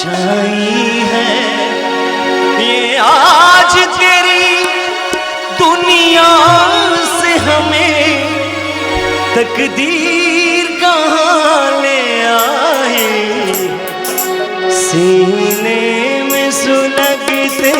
छाई है ये आज तेरी दुनिया से हमें तकदीर कहाँ ले आई। सीने में सुलगते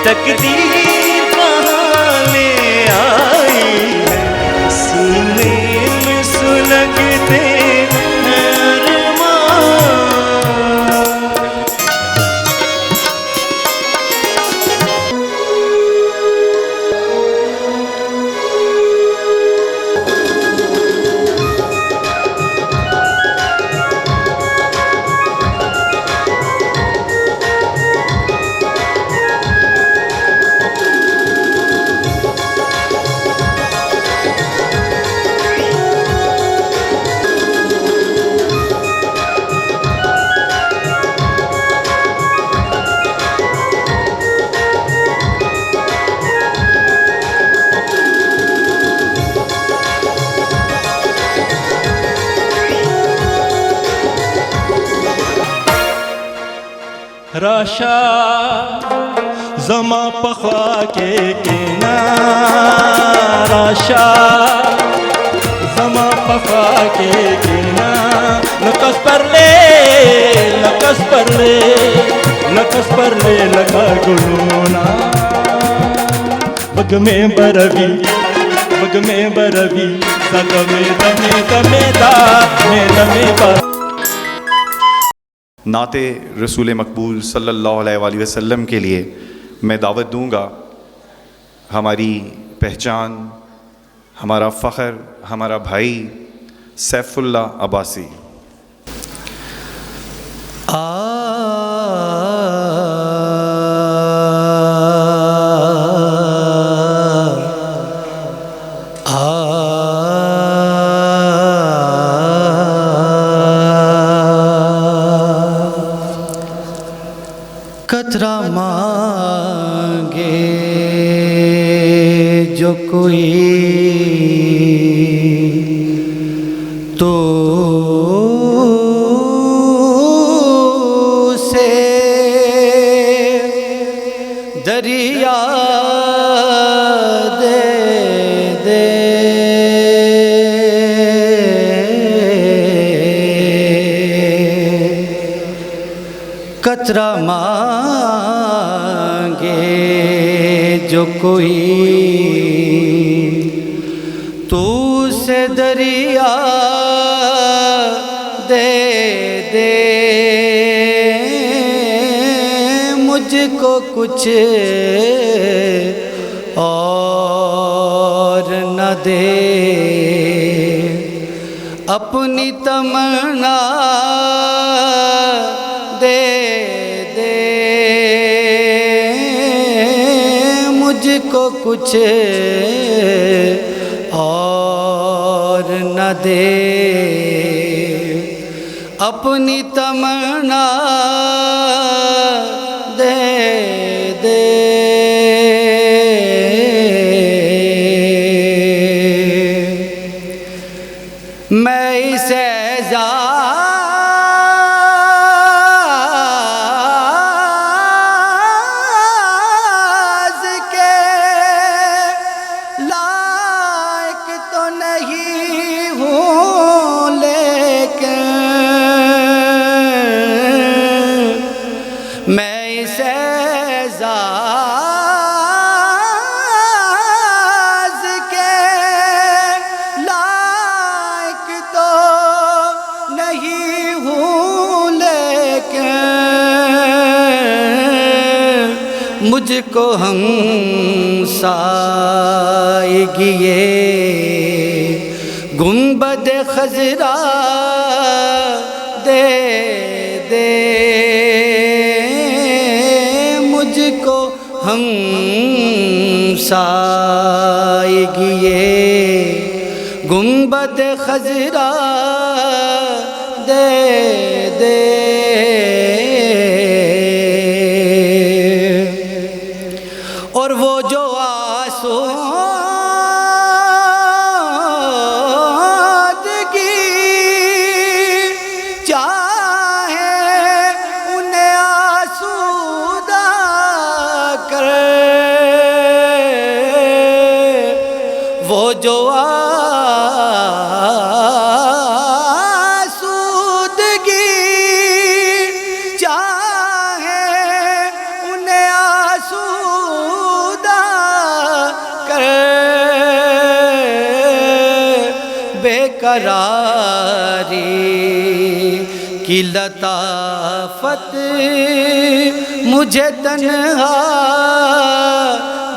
तकदीर कहाँ ले आई है। सीने में सुलगते राशा जमा पखवा के किना राशा जमा पखवा के किना नकस पर ले लगा गुलूना बग में बरवी सग में दमे बा। नाते रसूल मकबूल सल्लल्लाहु अलैहि वसल्लम के लिए मैं दावत दूंगा। हमारी पहचान, हमारा फ़ख्र, हमारा भाई सैफुल्लाह अब्बासी। कतरा मांगे जो कोई तो से दरिया दे दे। कतरा मांगे जो कोई तू से दरिया दे दे। मुझको कुछ और न दे अपनी तमन्ना दे दे। मुझको कुछ और न दे अपनी तमन्ना दे दे। मैं इसे मैं इसे एजाज़ के लायक तो नहीं हूँ, लेकिन मुझको हमसाएगी ये गुंबद खजरा दे दे। मुझको हमसाएगी ये गुंबद खजरा दे दे, और वो जो आसूदगी चाहे उन्हें आसूदा करे, वो जो आसूदगी चाहे उन्हें आसूदा करे, बेकरारी की लताफत मुझे तन्हा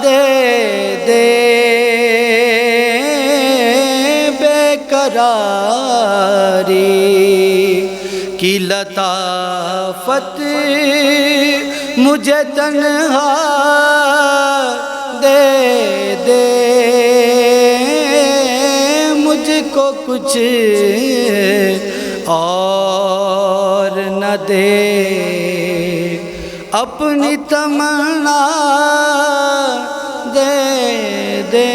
दे दे, बेकरारी की लताफत मुझे तन्हा दे दे, मुझको कुछ और न दे, अपनी तमन्ना दे दे।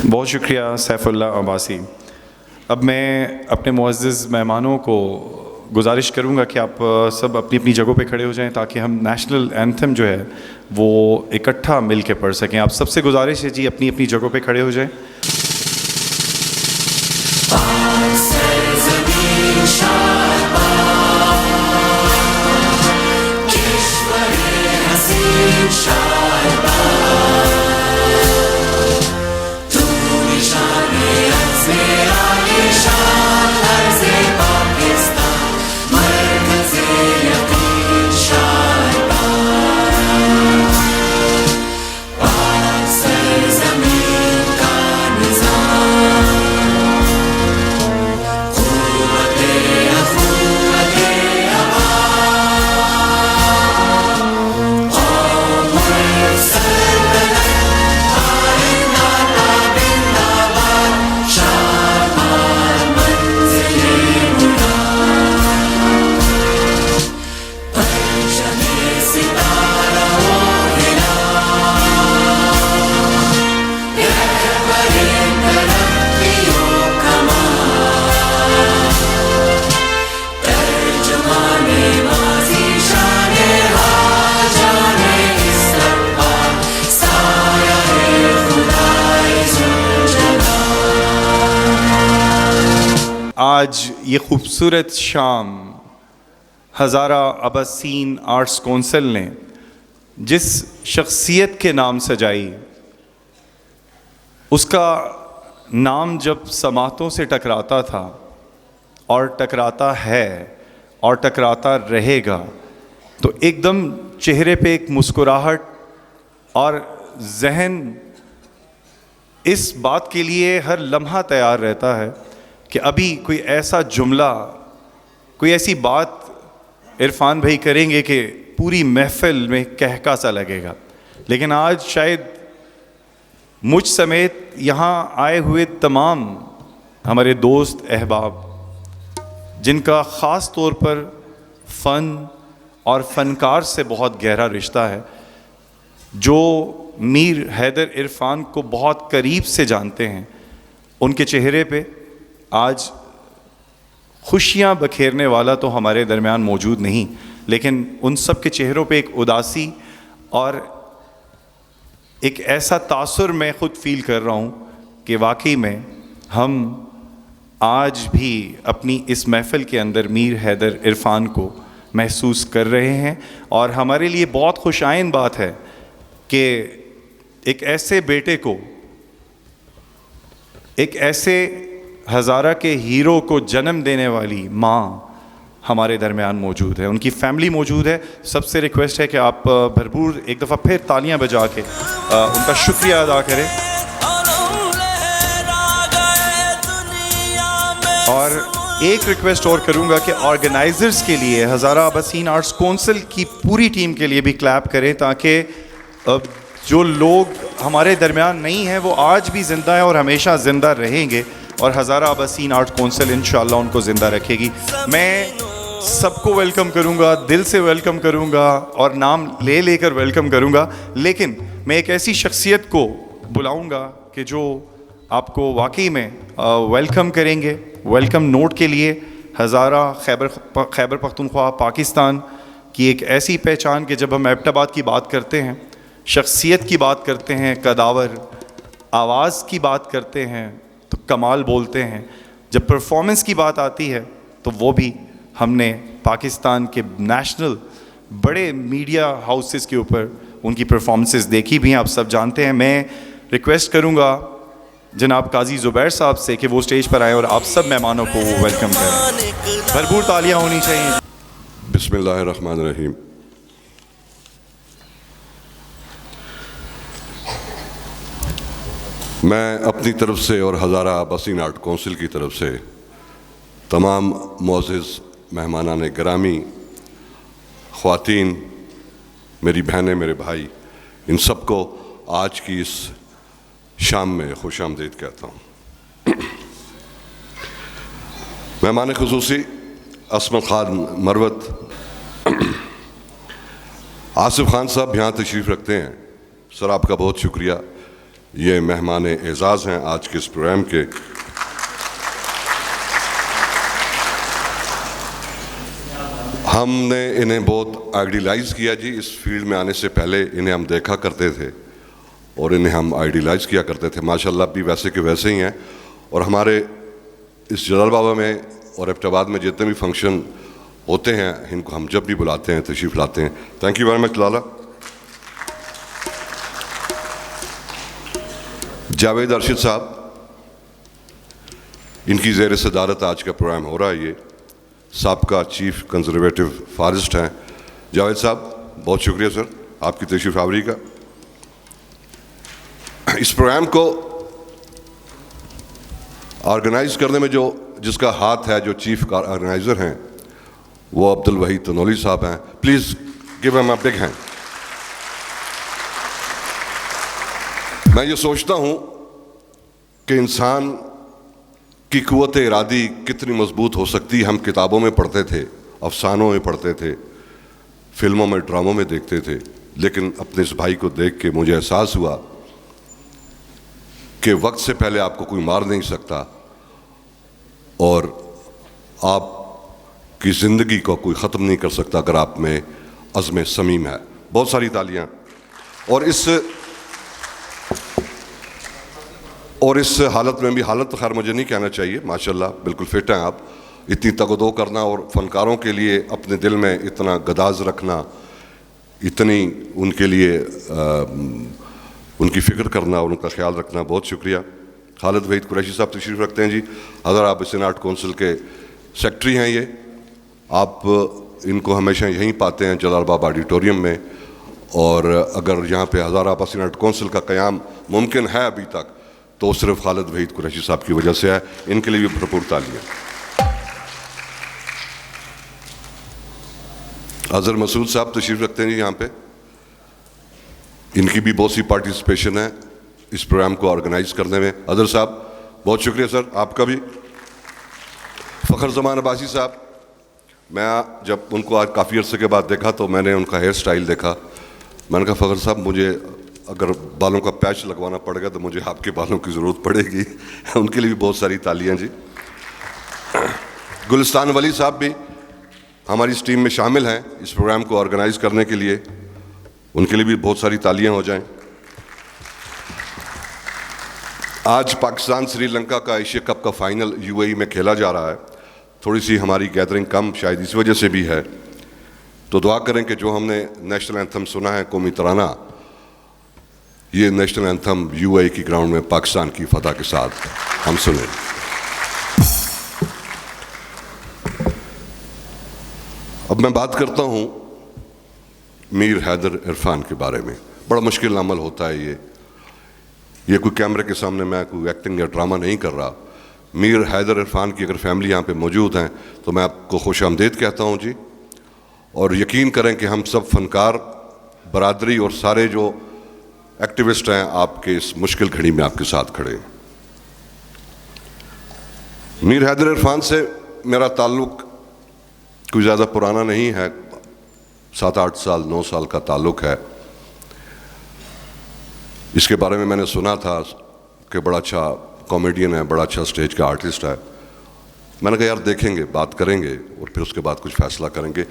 बहुत शुक्रिया सैफुल्लाह अब्बासी। अब मैं अपने मुअज़्ज़िज़ मेहमानों को गुजारिश करूंगा कि आप सब अपनी अपनी जगहों पे खड़े हो जाएं ताकि हम नेशनल एंथम जो है वो इकट्ठा मिल के पढ़ सकें। आप सबसे गुजारिश है जी अपनी अपनी जगहों पे खड़े हो जाएं। आज ये खूबसूरत शाम हज़ारा अब्बासीन आर्ट्स कौंसिल ने जिस शख्सियत के नाम सजाई, उसका नाम जब समातों से टकराता था और टकराता है और टकराता रहेगा, तो एकदम चेहरे पे एक मुस्कुराहट और जहन इस बात के लिए हर लम्हा तैयार रहता है कि अभी कोई ऐसा जुमला, कोई ऐसी बात इरफान भाई करेंगे कि पूरी महफिल में कहका सा लगेगा। लेकिन आज शायद मुझ समेत यहाँ आए हुए तमाम हमारे दोस्त अहबाब, जिनका ख़ास तौर पर फ़न और फ़नकार से बहुत गहरा रिश्ता है, जो मीर हैदर इरफान को बहुत करीब से जानते हैं, उनके चेहरे पे आज खुशियाँ बखेरने वाला तो हमारे दरमियान मौजूद नहीं, लेकिन उन सब के चेहरों पे एक उदासी और एक ऐसा तासुर मैं ख़ुद फ़ील कर रहा हूँ कि वाकई में हम आज भी अपनी इस महफ़िल के अंदर मीर हैदर इरफान को महसूस कर रहे हैं। और हमारे लिए बहुत खुशाइन बात है कि एक ऐसे बेटे को, एक ऐसे हज़ारा के हीरो को जन्म देने वाली माँ हमारे दरमियान मौजूद है, उनकी फैमिली मौजूद है। सबसे रिक्वेस्ट है कि आप भरपूर एक दफ़ा फिर तालियां बजा के उनका शुक्रिया अदा करें। और एक रिक्वेस्ट और करूंगा कि ऑर्गेनाइजर्स के लिए, हज़ारा अब्बासीन आर्ट्स कौंसिल की पूरी टीम के लिए भी क्लैप करें, ताकि अब जो लोग हमारे दरमियान नहीं हैं वो आज भी ज़िंदा हैं और हमेशा ज़िंदा रहेंगे, और हज़ारा अब्बासीन आर्ट कौंसिल इंशाअल्लाह उनको ज़िंदा रखेगी। मैं सबको वेलकम करूंगा, दिल से वेलकम करूंगा और नाम ले लेकर वेलकम करूंगा, लेकिन मैं एक ऐसी शख्सियत को बुलाऊंगा कि जो आपको वाकई में वेलकम करेंगे। वेलकम नोट के लिए हज़ारा खैबर पख्तूनख्वा पाकिस्तान की एक ऐसी पहचान कि जब हम एबटाबाद की बात करते हैं, शख्सियत की बात करते हैं, कदावर आवाज़ की बात करते हैं तो कमाल बोलते हैं। जब परफॉर्मेंस की बात आती है तो वो भी हमने पाकिस्तान के नेशनल बड़े मीडिया हाउसेस के ऊपर उनकी परफॉर्मेंसेस देखी भी हैं, आप सब जानते हैं। मैं रिक्वेस्ट करूंगा जनाब काजी ज़ुबैर साहब से कि वो स्टेज पर आएँ और आप सब मेहमानों को वेलकम करें। भरपूर तालियां होनी चाहिए। बिस्मिल्लाहिर्रहमानिर्रहीम। मैं अपनी तरफ से और हज़ारा अब्बासीन आर्ट कौंसिल की तरफ से तमाम मोअज़्ज़िज़ मेहमानान गिरामी, ख़वातीन, मेरी बहनें, मेरे भाई, इन सबको आज की इस शाम में खुश आमदीद कहता हूँ। मेहमान ख़ुसूसी असमत खान मरवत, आसिफ खान साहब यहाँ तशरीफ़ रखते हैं। सर आपका बहुत शुक्रिया, ये मेहमान एज़ाज़ हैं आज के इस प्रोग्राम के। हमने इन्हें बहुत आइडियलाइज़ किया जी, इस फील्ड में आने से पहले इन्हें हम देखा करते थे और इन्हें हम आइडियलाइज़ किया करते थे। माशाल्लाह भी वैसे के वैसे ही हैं, और हमारे इस जलाल बाबा में और एबटाबाद में जितने भी फंक्शन होते हैं इनको हम जब भी बुलाते हैं तशरीफ़ लाते हैं। थैंक यू वेरी मच लाला। जावेद अरशद साहब, इनकी ज़ेर सदारत आज का प्रोग्राम हो रहा है। ये साबका चीफ कंजर्वेटिव फॉरेस्ट हैं। जावेद साहब बहुत शुक्रिया सर आपकी तशरीफ़ आवरी का। इस प्रोग्राम को ऑर्गेनाइज़ करने में जिसका हाथ है, जो चीफ ऑर्गेनाइज़र हैं, वो अब्दुल वहीद तनोली साहब हैं। Please give him a big hand. मैं ये सोचता हूँ कि इंसान की क़ुव्वत इरादी कितनी मजबूत हो सकती है। हम किताबों में पढ़ते थे, अफसानों में पढ़ते थे, फिल्मों में, ड्रामों में देखते थे, लेकिन अपने इस भाई को देख के मुझे एहसास हुआ कि वक्त से पहले आपको कोई मार नहीं सकता और आपकी ज़िंदगी को कोई ख़त्म नहीं कर सकता अगर आप में अज़्म समीम है। बहुत सारी तालियाँ। और इस हालत में भी, हालत तो खैर मुझे नहीं कहना चाहिए, माशाल्लाह बिल्कुल फिट हैं आप। इतनी तगदो करना और फ़नकारों के लिए अपने दिल में इतना गदाज रखना, इतनी उनके लिए उनकी फ़िक्र करना और उनका ख्याल रखना, बहुत शुक्रिया। खालिद वहीद कुरैशी साहब तशरीफ़ रखते हैं जी। हज़ारा अब्बासीन आर्ट कौंसिल के सेक्रेटरी हैं ये। आप इनको हमेशा यहीं पाते हैं जलाल बाबा ऑडिटोरियम में, और अगर यहाँ पे हज़ारा अब्बासीन आर्ट कौंसिल का क़याम मुमकिन है अभी तक तो सिर्फ खालिद वहीद कुरैशी साहब की वजह से है। इनके लिए भी भरपूर तालियां। अज़हर मसूद साहब तशरीफ़ रखते हैं जी यहाँ पे। इनकी भी बहुत सी पार्टिसिपेशन है इस प्रोग्राम को ऑर्गेनाइज करने में। अज़हर साहब बहुत शुक्रिया सर आपका भी। फ़खर ज़मान अब्बासी साहब, मैं जब उनको आज काफ़ी अर्से के बाद देखा तो मैंने उनका हेयर स्टाइल देखा। मैंने कहा फ़खर साहब मुझे अगर बालों का पैच लगवाना पड़ेगा तो मुझे आपके बालों की ज़रूरत पड़ेगी। उनके लिए भी बहुत सारी तालियां जी। गुलिस्तान वली साहब भी हमारी इस टीम में शामिल हैं इस प्रोग्राम को ऑर्गेनाइज़ करने के लिए, उनके लिए भी बहुत सारी तालियां हो जाएं। आज पाकिस्तान श्रीलंका का एशिया कप का फाइनल यूएई में खेला जा रहा है। थोड़ी सी हमारी गैदरिंग कम शायद इस वजह से भी है, तो दुआ करें कि जो हमने नेशनल एंथम सुना है, कौमी तराना, ये नेशनल एंथम यूएई की ग्राउंड में पाकिस्तान की फतह के साथ हम सुने। अब मैं बात करता हूँ मीर हैदर इरफान के बारे में। बड़ा मुश्किल अमल होता है ये कोई कैमरे के सामने मैं कोई एक्टिंग या ड्रामा नहीं कर रहा। मीर हैदर इरफान की अगर फैमिली यहाँ पे मौजूद हैं तो मैं आपको खुश आमदीद कहता हूँ जी। और यकीन करें कि हम सब फनकार बरादरी और सारे जो एक्टिविस्ट हैं, आपके इस मुश्किल घड़ी में आपके साथ खड़े हैं। मीर हैदर इरफान से मेरा ताल्लुक़ कोई ज़्यादा पुराना नहीं है, 7-8 साल 9 साल का ताल्लुक़ है। इसके बारे में मैंने सुना था कि बड़ा अच्छा कॉमेडियन है, बड़ा अच्छा स्टेज का आर्टिस्ट है। मैंने कहा यार देखेंगे, बात करेंगे और फिर उसके बाद कुछ फैसला करेंगे।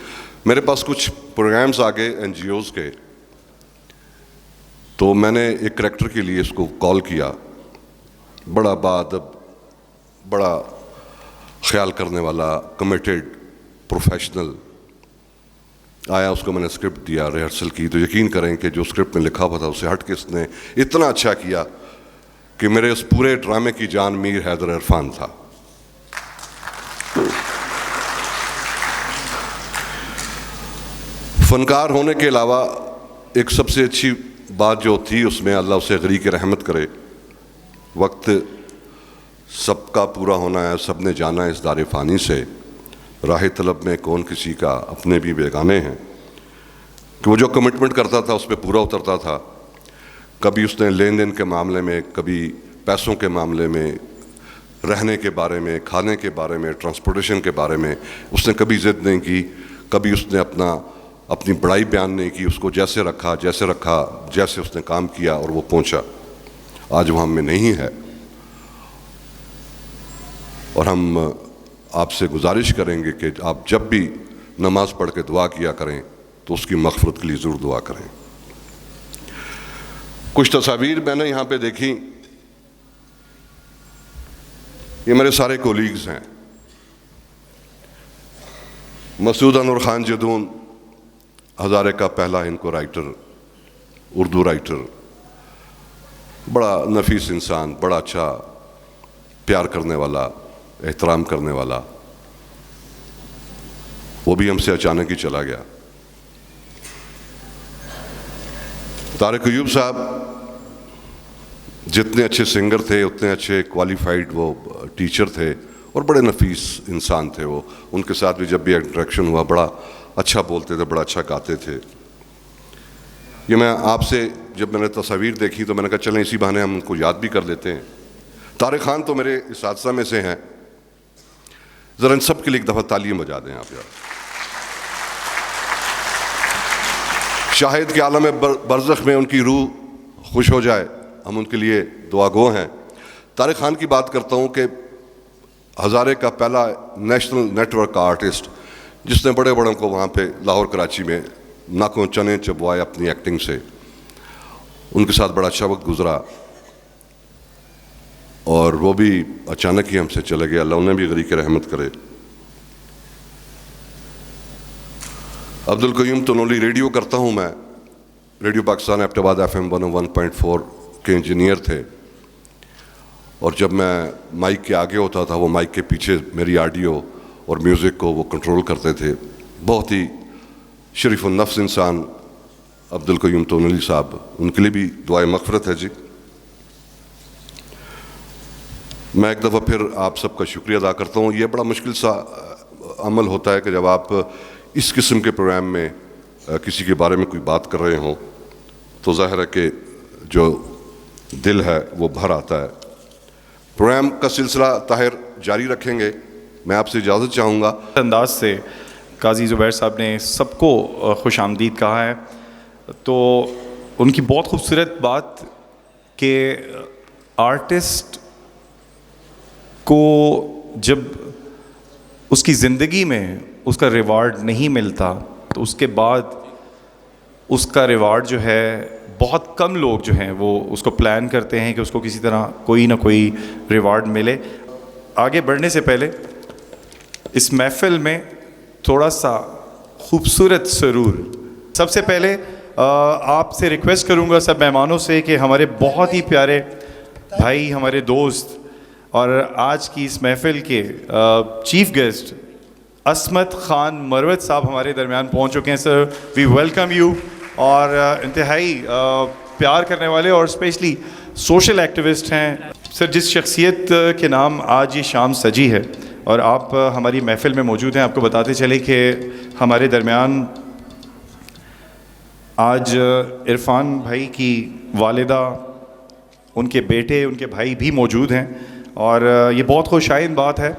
मेरे पास कुछ प्रोग्राम्स आ गए NGOs के, तो मैंने एक करैक्टर के लिए इसको कॉल किया। बड़ा बाअदब, बड़ा ख्याल करने वाला, कमिटेड प्रोफेशनल आया। उसको मैंने स्क्रिप्ट दिया, रिहर्सल की, तो यकीन करें कि जो स्क्रिप्ट में लिखा हुआ था उससे हट के इसने इतना अच्छा किया कि मेरे उस पूरे ड्रामे की जान मीर हैदर इरफान था। फनकार होने के अलावा एक सबसे अच्छी बात जो थी उसमें, अल्लाह उसे गरीक रहमत करे, वक्त सबका पूरा होना है, सब ने जाना है इस दारे फ़ानी से, राह तलब में कौन किसी का अपने भी बेगाने हैं। कि वो जो कमिटमेंट करता था उस पर पूरा उतरता था। कभी उसने लेन देन के मामले में, कभी पैसों के मामले में, रहने के बारे में, खाने के बारे में, ट्रांसपोर्टेशन के बारे में उसने कभी ज़िद नहीं की। कभी उसने अपनी बड़ाई बयान नहीं की। उसको जैसे रखा जैसे उसने काम किया और वो पहुंचा। आज वो हम में नहीं है और हम आपसे गुजारिश करेंगे कि आप जब भी नमाज पढ़ के दुआ किया करें तो उसकी मग़फ़िरत के लिए ज़रूर दुआ करें। कुछ तस्वीर मैंने यहाँ पे देखी, ये मेरे सारे कोलीग्स हैं। मसूद अनवर खान जदून, हज़ारे का पहला इनको राइटर, उर्दू राइटर, बड़ा नफीस इंसान, बड़ा अच्छा प्यार करने वाला, एहतराम करने वाला, वो भी हमसे अचानक ही चला गया। तारिक अयूब साहब जितने अच्छे सिंगर थे उतने अच्छे क्वालिफाइड वो टीचर थे और बड़े नफीस इंसान थे वो। उनके साथ भी जब भी इंटरेक्शन हुआ बड़ा अच्छा बोलते थे, बड़ा अच्छा गाते थे। ये मैं आपसे जब मैंने तस्वीर देखी तो मैंने कहा चलें इसी बहाने हम उनको याद भी कर लेते हैं। तारिक खान तो मेरे इस हादसा में से हैं, ज़रा इन सब के लिए एक दफ़ा तालियां बजा दें आप यार। शाहिद के आलम बरज़ख में उनकी रूह खुश हो जाए, हम उनके लिए दुआगो हैं। तारिक खान की बात करता हूँ कि हज़ारे का पहला नेशनल नेटवर्क का आर्टिस्ट जिसने बड़े बड़ों को वहाँ पे लाहौर कराची में नाकों चने चबवाए अपनी एक्टिंग से, उनके साथ बड़ा अच्छा वक्त गुजरा और वो भी अचानक ही हमसे चले गए। अल्लाह उन्हें भी गरीक रहमत करे। अब्दुल कयूम तनोली, रेडियो करता हूँ मैं, रेडियो पाकिस्तान एबटाबाद FM 101.4 के इंजीनियर थे और जब मैं माइक के आगे होता था वो माइक के पीछे मेरी ऑडियो और म्यूज़िक को वो कंट्रोल करते थे। बहुत ही शरीफ नफ्स इंसान अब्दुल कयूम तनोली साहब, उनके लिए भी दुआए मग़फ़िरत है जी। मैं एक दफ़ा फिर आप सबका शुक्रिया अदा करता हूँ। ये बड़ा मुश्किल सा अमल होता है कि जब आप इस किस्म के प्रोग्राम में किसी के बारे में कोई बात कर रहे हों तो ज़ाहिर है कि जो दिल है वो भर आता है। प्रोग्राम का सिलसिला ताहिर जारी रखेंगे। मैं आपसे इजाज़त चाहूँगा। अंदाज से काजी ज़ुबैर साहब ने सबको खुश आमदीद कहा है, तो उनकी बहुत खूबसूरत बात कि आर्टिस्ट को जब उसकी ज़िंदगी में उसका रिवार्ड नहीं मिलता तो उसके बाद उसका रिवार्ड जो है बहुत कम लोग जो हैं वो उसको प्लान करते हैं कि उसको किसी तरह कोई ना कोई रिवार्ड मिले। आगे बढ़ने से पहले इस महफ़िल में थोड़ा सा खूबसूरत सरूर, सबसे पहले आपसे रिक्वेस्ट करूंगा सब मेहमानों से कि हमारे बहुत ही प्यारे भाई, हमारे दोस्त और आज की इस महफ़िल के चीफ गेस्ट असमत खान मरवत साहब हमारे दरमियान पहुंच चुके हैं। Sir, we welcome you. और इंतहाई प्यार करने वाले और स्पेशली सोशल एक्टिविस्ट हैं सर, जिस शख्सियत के नाम आज ये शाम सजी है और आप हमारी महफ़िल में मौजूद हैं। आपको बताते चले कि हमारे दरमियान आज इरफान भाई की वालिदा, उनके बेटे, उनके भाई भी मौजूद हैं और ये बहुत खुशाइन बात है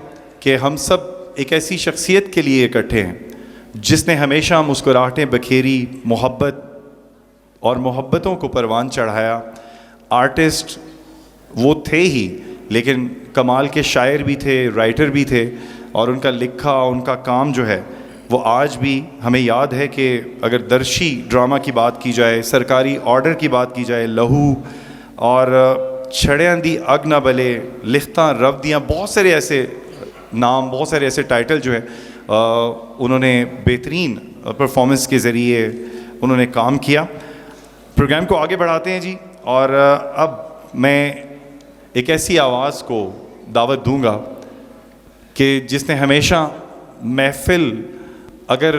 कि हम सब एक ऐसी शख्सियत के लिए इकट्ठे हैं जिसने हमेशा मुस्कुराहटें बखेरी, मोहब्बत और मोहब्बतों को परवान चढ़ाया। आर्टिस्ट वो थे ही, लेकिन कमाल के शायर भी थे, राइटर भी थे और उनका लिखा, उनका काम जो है वो आज भी हमें याद है कि अगर दर्शी ड्रामा की बात की जाए, सरकारी ऑर्डर की बात की जाए, लहू और छड़ियां दी अग न बले, लिखता रब दियाँ, बहुत सारे ऐसे नाम, बहुत सारे ऐसे टाइटल जो है उन्होंने बेहतरीन परफॉर्मेंस के ज़रिए उन्होंने काम किया। प्रोग्राम को आगे बढ़ाते हैं जी, और अब मैं एक ऐसी आवाज़ को दावत दूंगा कि जिसने हमेशा महफिल अगर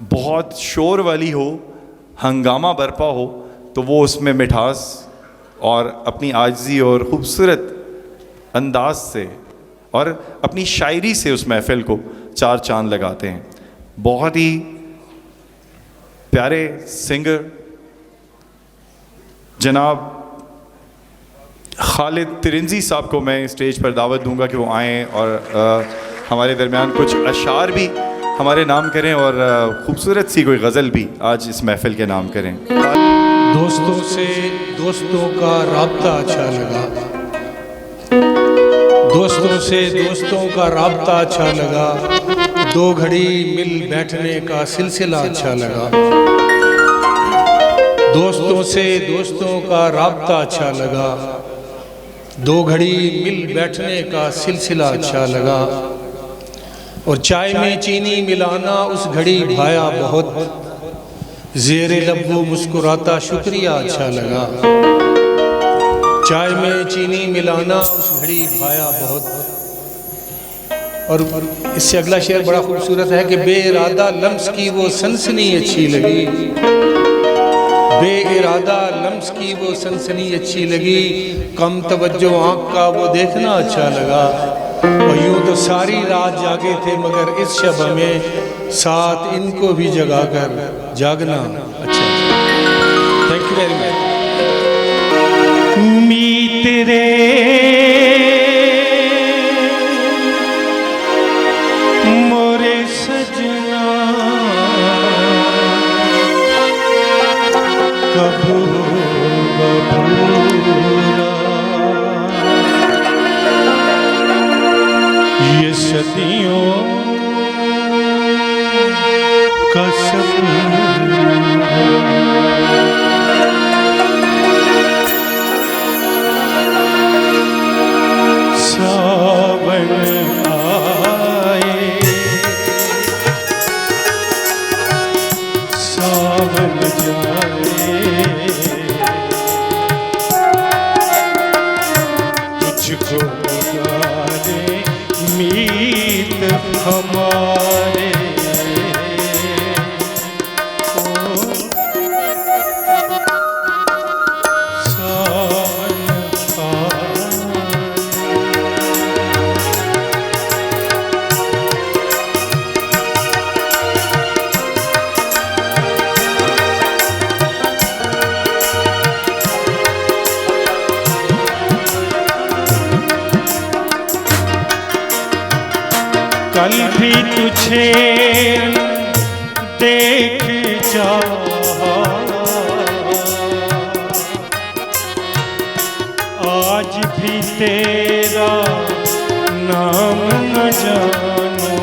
बहुत शोर वाली हो, हंगामा बरपा हो, तो वो उसमें मिठास और अपनी आजिज़ी और ख़ूबसूरत अंदाज से और अपनी शायरी से उस महफिल को चार चांद लगाते हैं। बहुत ही प्यारे सिंगर जनाब खालिद तिरिंजी साहब को मैं स्टेज पर दावत दूंगा कि वो आएँ और हमारे दरमियान कुछ अशार भी हमारे नाम करें और ख़ूबसूरत सी कोई गज़ल भी आज इस महफिल के नाम करें। दोस्तों से दोस्तों का राब्ता अच्छा लगा, दोस्तों से दोस्तों का राब्ता अच्छा लगा, दो घड़ी मिल बैठने का सिलसिला अच्छा लगा। दोस्तों से दोस्तों का राब्ता अच्छा लगा, दो घड़ी मिल बैठने का सिलसिला अच्छा लगा। और चाय में चीनी मिलाना उस घड़ी भाया बहुत, ज़ेरे लब्बू मुस्कुराता शुक्रिया अच्छा लगा। चाय में चीनी मिलाना उस घड़ी भाया बहुत। और इससे अगला शेर बड़ा खूबसूरत है कि बेइरादा लम्स की वो सनसनी अच्छी लगी, बेइरादा लम्स की वो सनसनी अच्छी लगी, कम तवज्जो आँख का वो देखना अच्छा लगा। और यूँ तो सारी रात जागे थे मगर इस शब में साथ इनको भी जगाकर जागना अच्छा। Thank you very much. मीत रे मोरे सजना कबू बबूरा, ये सदियों का सपना सावन आए, सावन जाए, तुझको गाने मीत हमारे। कल भी तुझे देख चाहा, आज भी तेरा नाम न जानूं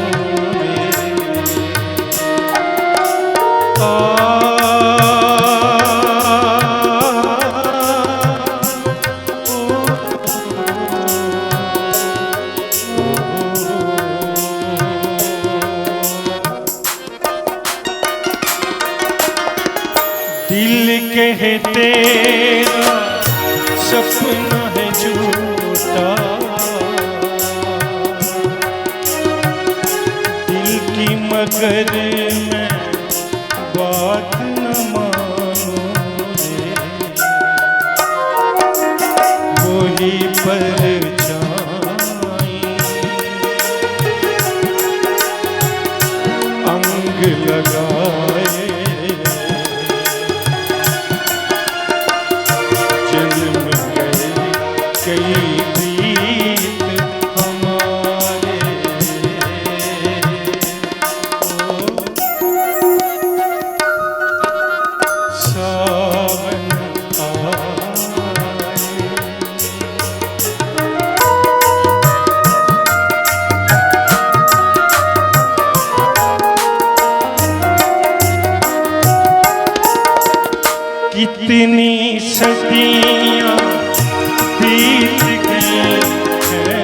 दिल कहे तेरा सपना है झूठा, दिल की मगर मैं बात न मानूं रे, वही परछाई अंग लगाए कितनी सदियां बीत गई हैं,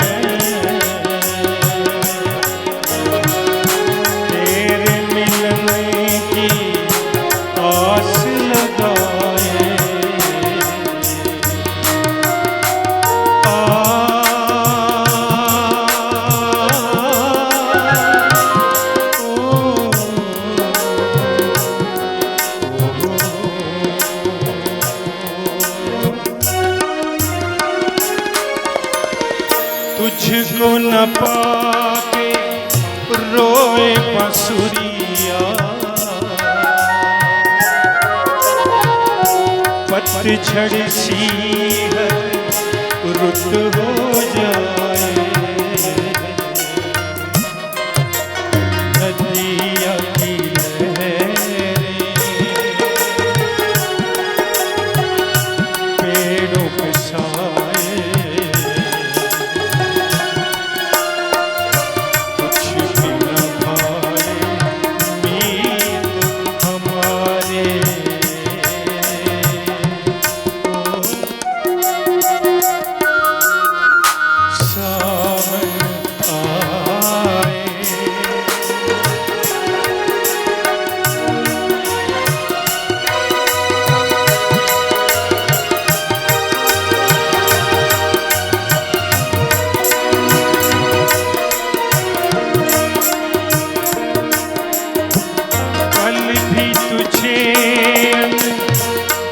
तेरे मिलने की आस लगाए। तुझको न पाके रोए बांसुरिया, पतझड़ सी है रुत हो जाए। नदिया की लहरें पेड़ों पे साए,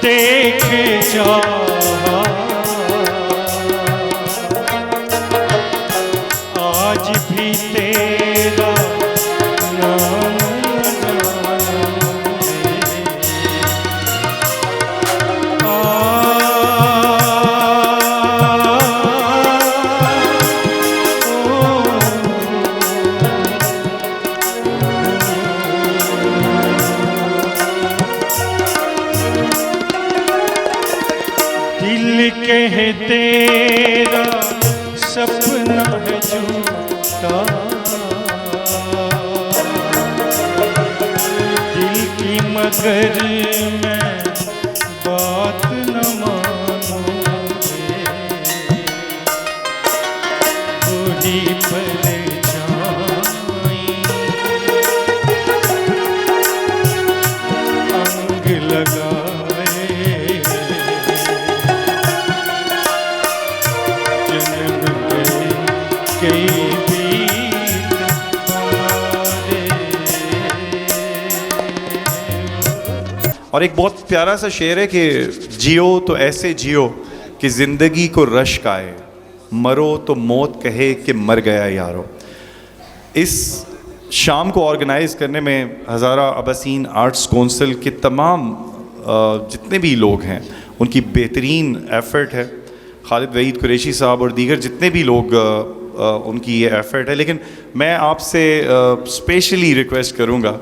देख चाहा आज भी तेरा नाम दिल कहे तेरा सपना है झूठा, दिल की मगर मैं बात न मानूंगी, वही परछाई अंग लगाए, और एक बहुत प्यारा सा शेर है कि जियो तो ऐसे जियो कि ज़िंदगी को रश्क आए, मरो तो मौत कहे कि मर गया यारो। इस शाम को ऑर्गेनाइज़ करने में हज़ारा अब्बासीन आर्ट्स काउंसिल के तमाम जितने भी लोग हैं उनकी बेहतरीन एफ़र्ट है। खालिद वहीद कुरैशी साहब और दीगर जितने भी लोग उनकी ये एफ़र्ट है। लेकिन मैं आपसे स्पेशली रिक्वेस्ट करूँगा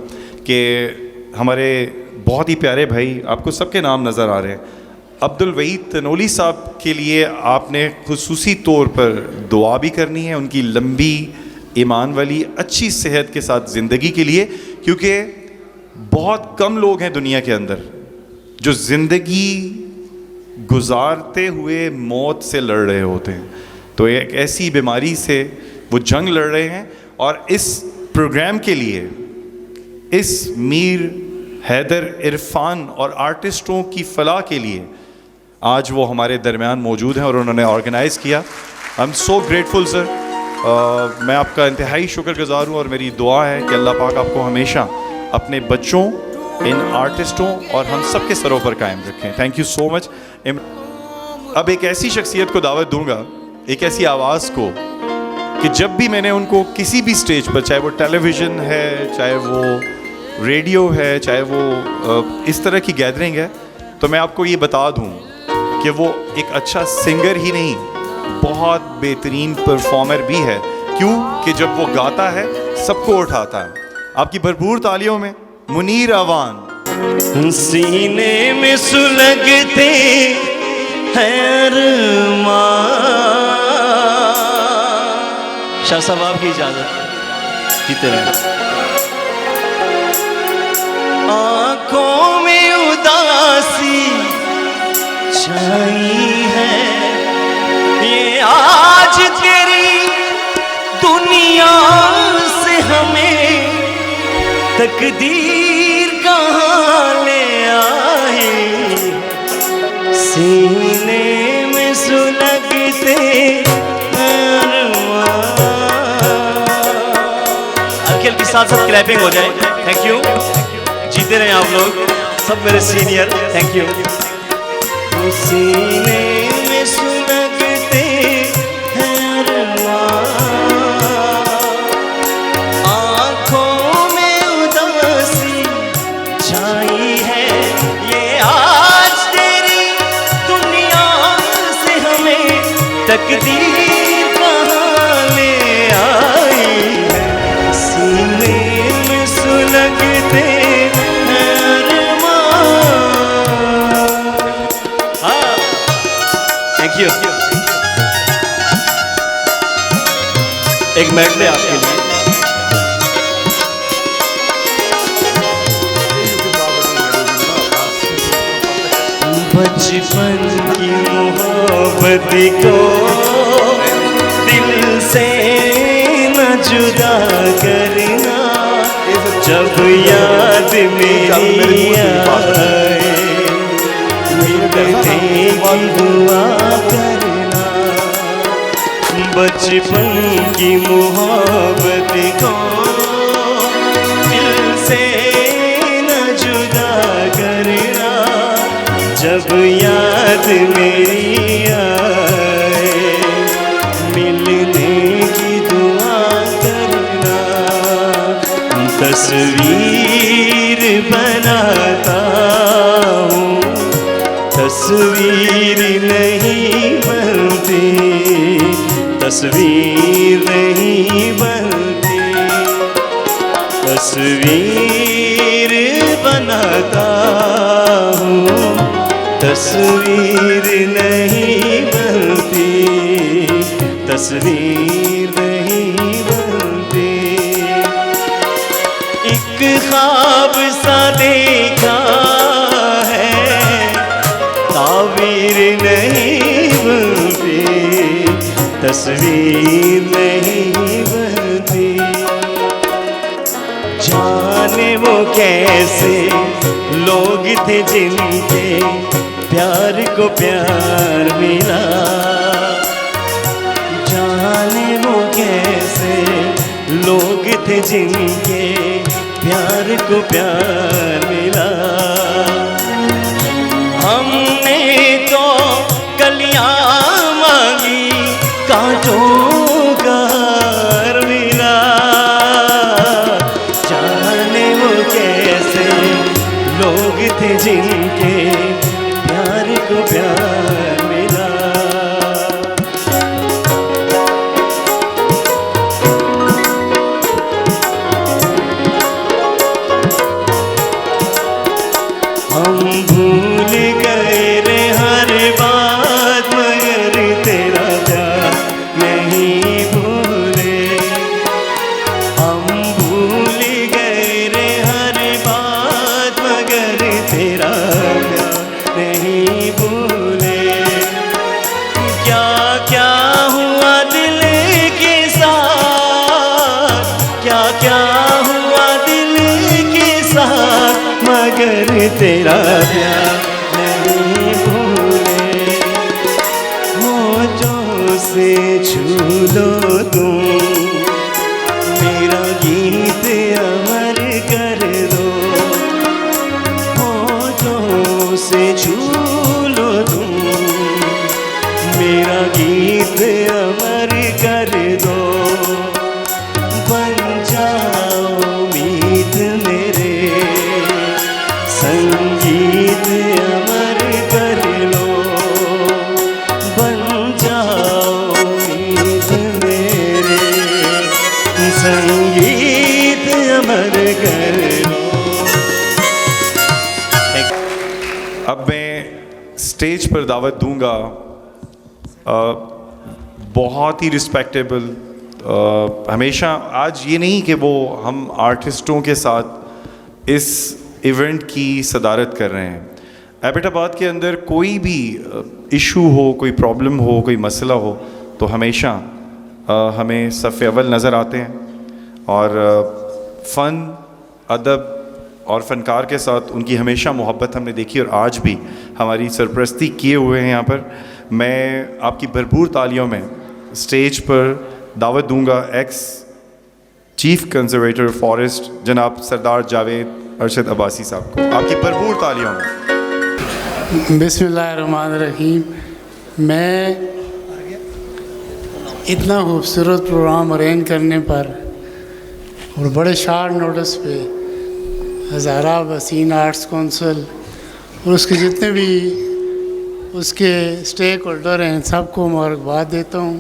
कि हमारे बहुत ही प्यारे भाई, आपको सबके नाम नज़र आ रहे हैं, अब्दुल वहीद तनोली साहब के लिए आपने खुसूसी तौर पर दुआ भी करनी है, उनकी लंबी ईमान वाली अच्छी सेहत के साथ ज़िंदगी के लिए, क्योंकि बहुत कम लोग हैं दुनिया के अंदर जो ज़िंदगी गुजारते हुए मौत से लड़ रहे होते हैं। तो एक ऐसी बीमारी से वो जंग लड़ रहे हैं, और इस प्रोग्राम के लिए इस मीर हैदर इरफान और आर्टिस्टों की फलाह के लिए आज वो हमारे दरमियान मौजूद हैं और उन्होंने ऑर्गेनाइज़ किया। I am so grateful sir, मैं आपका इंतहाई शुक्रगुजार हूँ और मेरी दुआ है कि अल्लाह पाक आपको हमेशा अपने बच्चों, इन आर्टिस्टों और हम सब के सरों पर कायम रखें। Thank you so much. अब एक ऐसी शख्सियत को दावत दूंगा, एक ऐसी आवाज़ को कि जब भी मैंने उनको किसी भी स्टेज पर, चाहे वो टेलीविज़न है, चाहे वो रेडियो है, चाहे वो इस तरह की गैदरिंग है, तो मैं आपको ये बता दूं कि वो एक अच्छा सिंगर ही नहीं, बहुत बेहतरीन परफॉर्मर भी है। क्यों कि जब वो गाता है सबको उठाता है। आपकी भरपूर तालियों में मुनीर अवान। सीने में सुलगते हैं अरमान। शाह साहब आपकी इजाजत, जीते रहे। आँखों में उदासी छाई है ये आज तेरी दुनिया से हमें तकदीर कहाँ ले आई, सीने में सुलगते अरमान। अंकल के साथ साथ क्लैपिंग हो जाए। थैंक यू, जीते रहे आप लोग सब मेरे सीनियर। Thank you. सीने में सुलगते हैं अरमान, आँखों में उदासी छाई है ये आज तेरी दुनिया से हमें तकदीर कहाँ ले आई है, सीने में सुलगते हैं अरमान। हाँ, थैंक यू। एक मेडले आपके लिए। बचपन की मोहब्बत को दिल से न जुदा करना, जब याद मेरी आए मिलने की दुआ करना। बचपन की मोहब्बत को दिल से न जुदा करना, जब याद मेरी आए मिलने की दुआ करना। तस्वीर बनाता हूँ, तस्वीर नहीं बनती, तस्वीर नहीं बनती, तस्वीर बनाता हूँ, तस्वीर नहीं बनती, तस्वीर नहीं बनती। एक ख्वाब सा देखा है, ताबीर नहीं बनती, तस्वीर नहीं बनती। जाने वो कैसे लोग थे जिनके प्यार को प्यार मिला, जाने वो कैसे लोग थे जिनके प्यार को प्यार मिला। हमने तो कलियां मांगी, कांटों का हार मिला। जाने वो कैसे लोग थे जिनके प्यार को प्यार मिला। हम भूल गए रे हर बात, मगर तेरा प्यार नहीं भूले। हम भूल गए रे हर बात, मगर तेरा प्यार नहीं भूले। क्या क्या हुआ दिल के साथ, क्या क्या हुआ दिल के साथ, मगर तेरा प्यार नहीं भूले। होठों से छू लो तुम, मेरा गीत अमर कर दो। होठों से छू लो तुम, मेरा गीत अमर कर दो। बन जाओ मीत मेरे, संगीत अमर कर लो। बन जाओ मीत मेरे, संगीत अमर कर लो। अब मैं स्टेज पर दावत दूंगा बहुत ही रिस्पेक्टेबल, हमेशा आज ये नहीं कि वो हम आर्टिस्टों के साथ इस इवेंट की सदारत कर रहे हैं, एबटाबाद के अंदर कोई भी इशू हो, कोई प्रॉब्लम हो, कोई मसला हो, तो हमेशा हमें सफ़ अव्वल नज़र आते हैं और फ़न, अदब और फ़नकार के साथ उनकी हमेशा मोहब्बत हमने देखी और आज भी हमारी सरपरस्ती किए हुए हैं यहाँ पर। मैं आपकी भरपूर तालियों में स्टेज पर दावत दूंगा एक्स चीफ कंजर्वेटर फॉरेस्ट जनाब सरदार जावेद अरशद अब्बासी साहब को, आपकी भरपूर तालियों में। बिस्मिल्लाहिर्रहमानिर्रहीम। मैं इतना खूबसूरत प्रोग्राम अरेंज करने पर और बड़े शार्ट नोटिस पे हज़ारा वसीन आर्ट्स काउंसिल और उसके जितने भी उसके स्टेक होल्डर हैं सबको मुबारकबाद देता हूँ।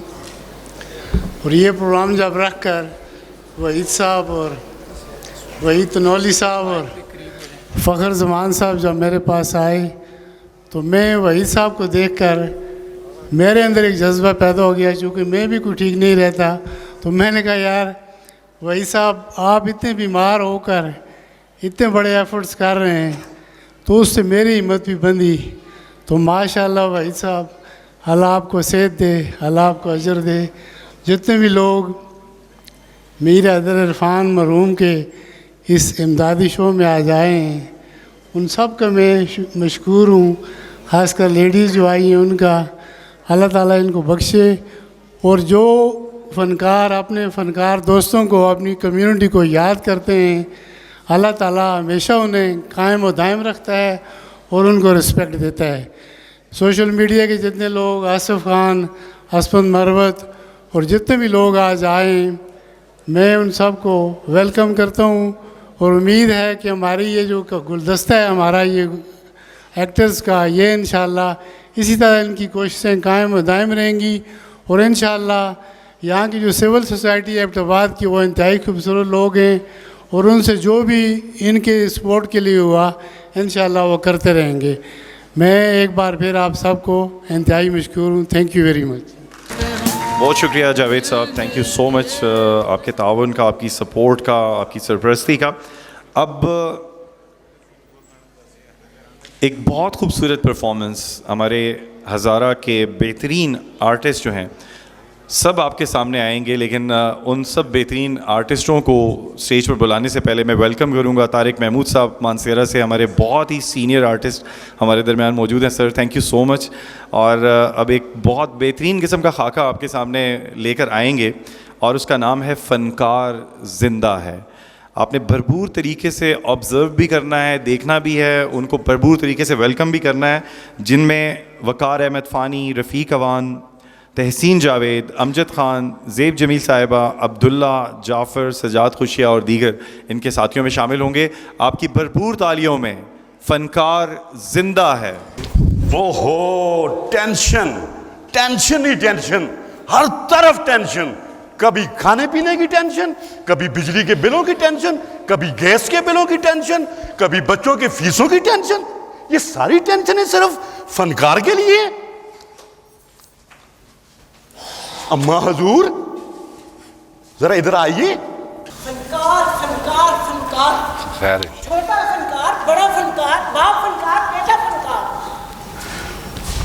और ये प्रोग्राम जब रख कर वहीद साहब और वहीद तनौली साहब और फ़खर ज़मान साहब जब मेरे पास आए तो मैं वहीद साहब को देखकर मेरे अंदर एक जज्बा पैदा हो गया, चूँकि मैं भी कोई ठीक नहीं रहता। तो मैंने कहा यार वहीद साहब आप इतने बीमार होकर इतने बड़े एफर्ट्स कर रहे हैं, तो उससे मेरी हिम्मत भी बंधी। तो माशाल्लाह वहीद साहब अल्लाह आपको सेहत दे, अल्लाह आपको अजर दे। जितने भी लोग मीर हैदर इरफान मरहूम के इस इमदादी शो में आ जाए हैं उन सब का मैं मशकूर हूँ। ख़ासकर लेडीज़ जो आई हैं उनका अल्लाह ताला इनको बख्शे। और जो फ़नकार अपने फ़नकार दोस्तों को, अपनी कम्युनिटी को याद करते हैं, अल्लाह ताला हमेशा उन्हें कायम और दायम रखता है और उनको रिस्पेक्ट देता है। सोशल मीडिया के जितने लोग, आसिफ खान, असफंद मरवत और जितने भी लोग आज आए, मैं उन सब को वेलकम करता हूँ और उम्मीद है कि हमारी ये जो गुलदस्ता है हमारा ये एक्टर्स का, ये इंशाल्लाह इसी तरह इनकी कोशिशें कायम और दायम रहेंगी। और इंशाल्लाह यहाँ की जो सिविल सोसाइटी है एबटाबाद की, वो इंतहाई खूबसूरत लोग हैं और उनसे जो भी इनके सपोर्ट के लिए हुआ इंशाल्लाह वो करते रहेंगे। मैं एक बार फिर आप सबको इंतहाई मशकूर हूँ। Thank you very much. बहुत शुक्रिया जावेद साहब, थैंक यू सो मच आपके ताउन का, आपकी सपोर्ट का, आपकी सरपरस्ती का। अब एक बहुत खूबसूरत परफॉर्मेंस हमारे हज़ारा के बेहतरीन आर्टिस्ट जो हैं सब आपके सामने आएंगे, लेकिन उन सब बेहतरीन आर्टिस्टों को स्टेज पर बुलाने से पहले मैं वेलकम करूंगा तारिक महमूद साहब मानसेरा से, हमारे बहुत ही सीनियर आर्टिस्ट हमारे दरमियान मौजूद हैं। Sir thank you so much. और अब एक बहुत बेहतरीन किस्म का खाका आपके सामने लेकर आएंगे और उसका नाम है फ़नकार ज़िंदा है। आपने भरपूर तरीके से ऑब्ज़र्व भी करना है, देखना भी है, उनको भरपूर तरीके से वेलकम भी करना है, जिनमें वक़ार अहमद फ़ानी, रफ़ीक अवान, तहसीन जावेद, अमजद ख़ान, ज़ेब जमील साहिबा, अब्दुल्ला, जाफ़र, सजाद खुशिया और दीगर इनके साथियों में शामिल होंगे। आपकी भरपूर तालियों में फ़नकार ज़िंदा है। ओहो, टेंशन टेंशन ही टेंशन, हर तरफ टेंशन। कभी खाने पीने की टेंशन, कभी बिजली के बिलों की टेंशन, कभी गैस के बिलों की टेंशन, कभी बच्चों के फीसों की टेंशन। ये सारी टेंशनें सिर्फ फनकार के लिए। अम्मा हजूर जरा इधर आइए। फनकार फनकार फनकार, खैर, छोटा फनकार, बड़ा फनकार, बाप फनकार, बेटा फनकार।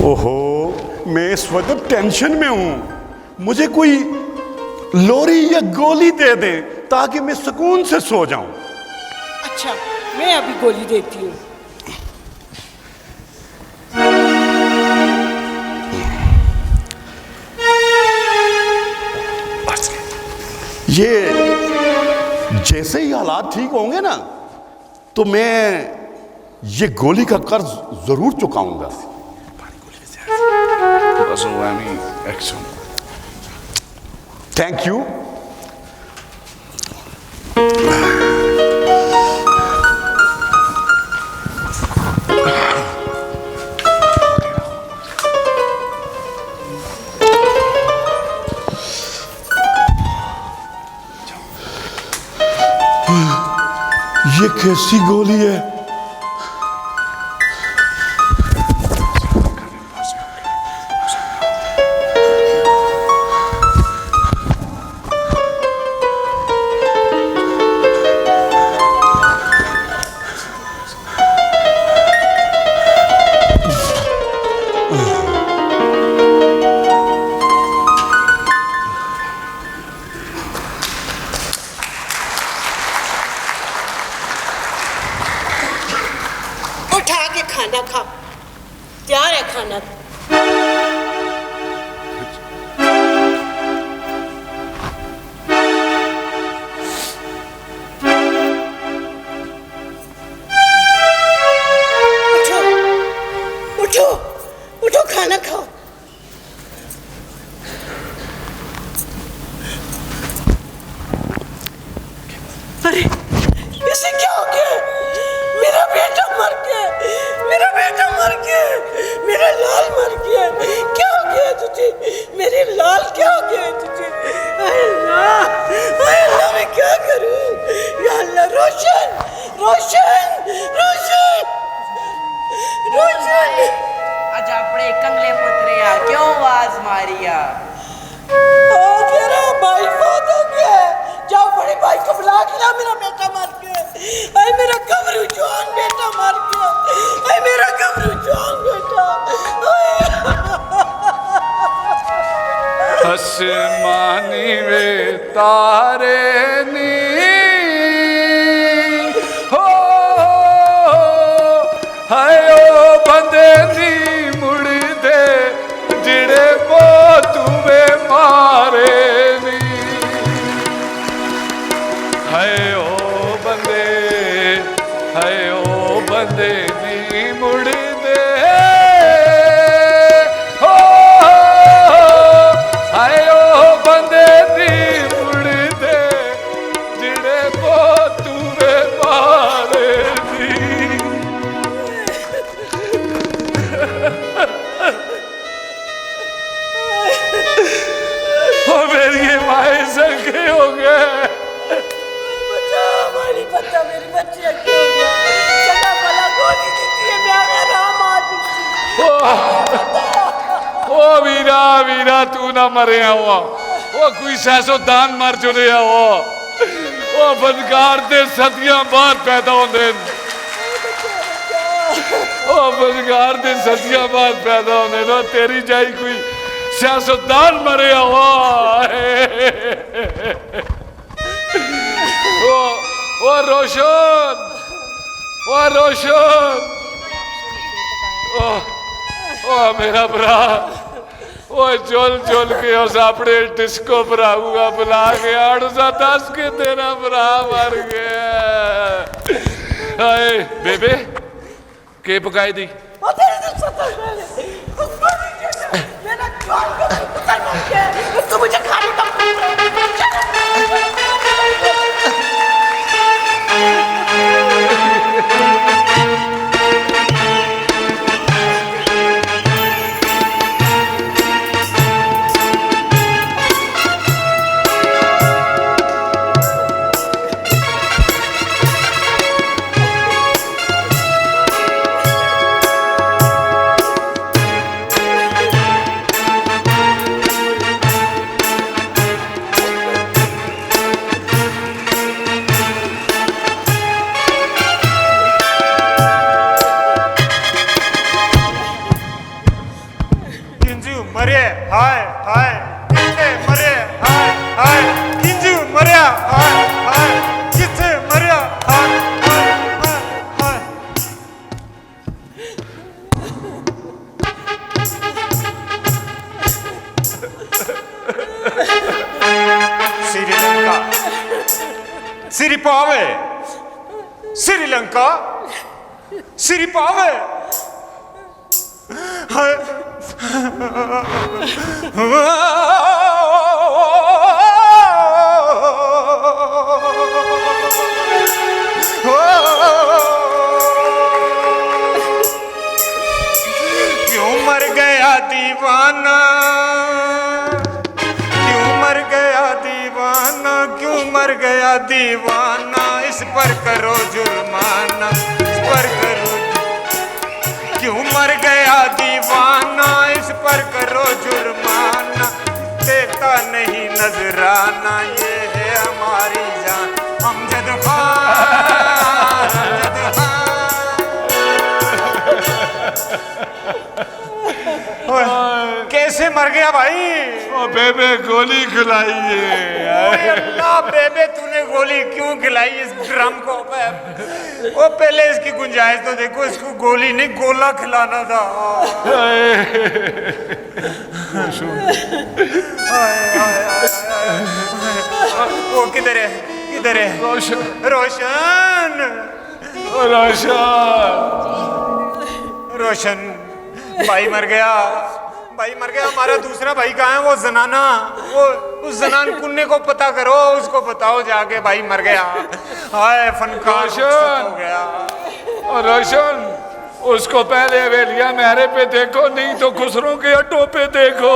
ओहो, मैं इस वक्त टेंशन में हूं। मुझे कोई लोरी या गोली दे दे ताकि मैं सुकून से सो जाऊं। अच्छा, मैं अभी गोली देती हूँ। ये जैसे ही हालात ठीक होंगे ना, तो मैं ये गोली का कर्ज जरूर चुकाऊंगा। Thank you. ये कैसी गोली है? खाना खा। तैयार है खाना? उठो उठो उठो, खाना खाओ। अरे इसे क्या हो गया? मेरा बेटा मर गया, मेरा बेटा मर गया, मेरा लाल मर गया। क्या हो गया तुझे? मेरे लाल क्या हो गया तुझे? हाय अल्लाह, मैं क्या करूं? या अल्लाह, रोशन रोशन रोशन रोशन। आज अपने कंगले पुत्रे आ क्यों आवाज मारिया? तेरा भाई फौत हो गया। जाओ बड़े भाई को बुला के ला, मेरा बेटा मर गया। अरे मेरा गबरू जवान बेटा मर गया। अरे मेरा गबरू जवान बेटा। आसमानी वे तारे नी हो हाय ओ बंदे नी मुड़ दे जिड़े को तुवे मारे नी हाय ओ बंदे नी मुड़ दे हो हाय ओ बंदे नी मुड़ दे जिड़े को तुवे मारे नी ओ मेरी माए संगे हो गए। हमारी पता मेरी बच्ची क्यों हो गया? चला भला गोली देती है, मैं आराम ओ वीरा वीरा तू ना मरे हुआ ओ कोई सैसो दान मर चुने हो ओ बदकार दे सदियां बाद पैदा होंदे ओ बदकार दे सदियां बाद पैदा होंदे ना तेरी जाई कोई सियासतदान मरे हुआ ओ रोशन ओ मेरा भरा ओ चल चल के उस अपने डिस्को भराऊंगा बुला के 810 के तेरा भरा मर गया। हाय बेबे के पकाई दी तो मुझे खाने का श्रीलंका श्री पावे क्यों मर गया दीवाना क्यों मर गया दीवाना क्यों मर गया दीवाना इस पर करो जुर्माना इस पर करो क्यों मर गया दीवाना इस पर करो जुर्माना देता नहीं नजराना ये है हमारी जान अमजद खान कैसे कैसे मर गया भाई? ओ बेबे गोली खिलाई है। ओए अल्लाह बेबे तूने गोली क्यों खिलाई इस ड्रम को? वो पहले इसकी गुंजाइश तो देखो, इसको गोली नहीं गोला खिलाना था। वो किधर है? किधर है? रोशन रोशन रोशन रोशन भाई मर गया, भाई मर गया। हमारा दूसरा भाई कहाँ है? वो जनाना, वो उस जनान कुन्ने को पता करो, उसको बताओ जाके भाई मर गया। हाय फनकार हो गया। और रोशन उसको पहले हवेलियां मेरे पे देखो, नहीं तो खुसरों के अड्डों पे देखो।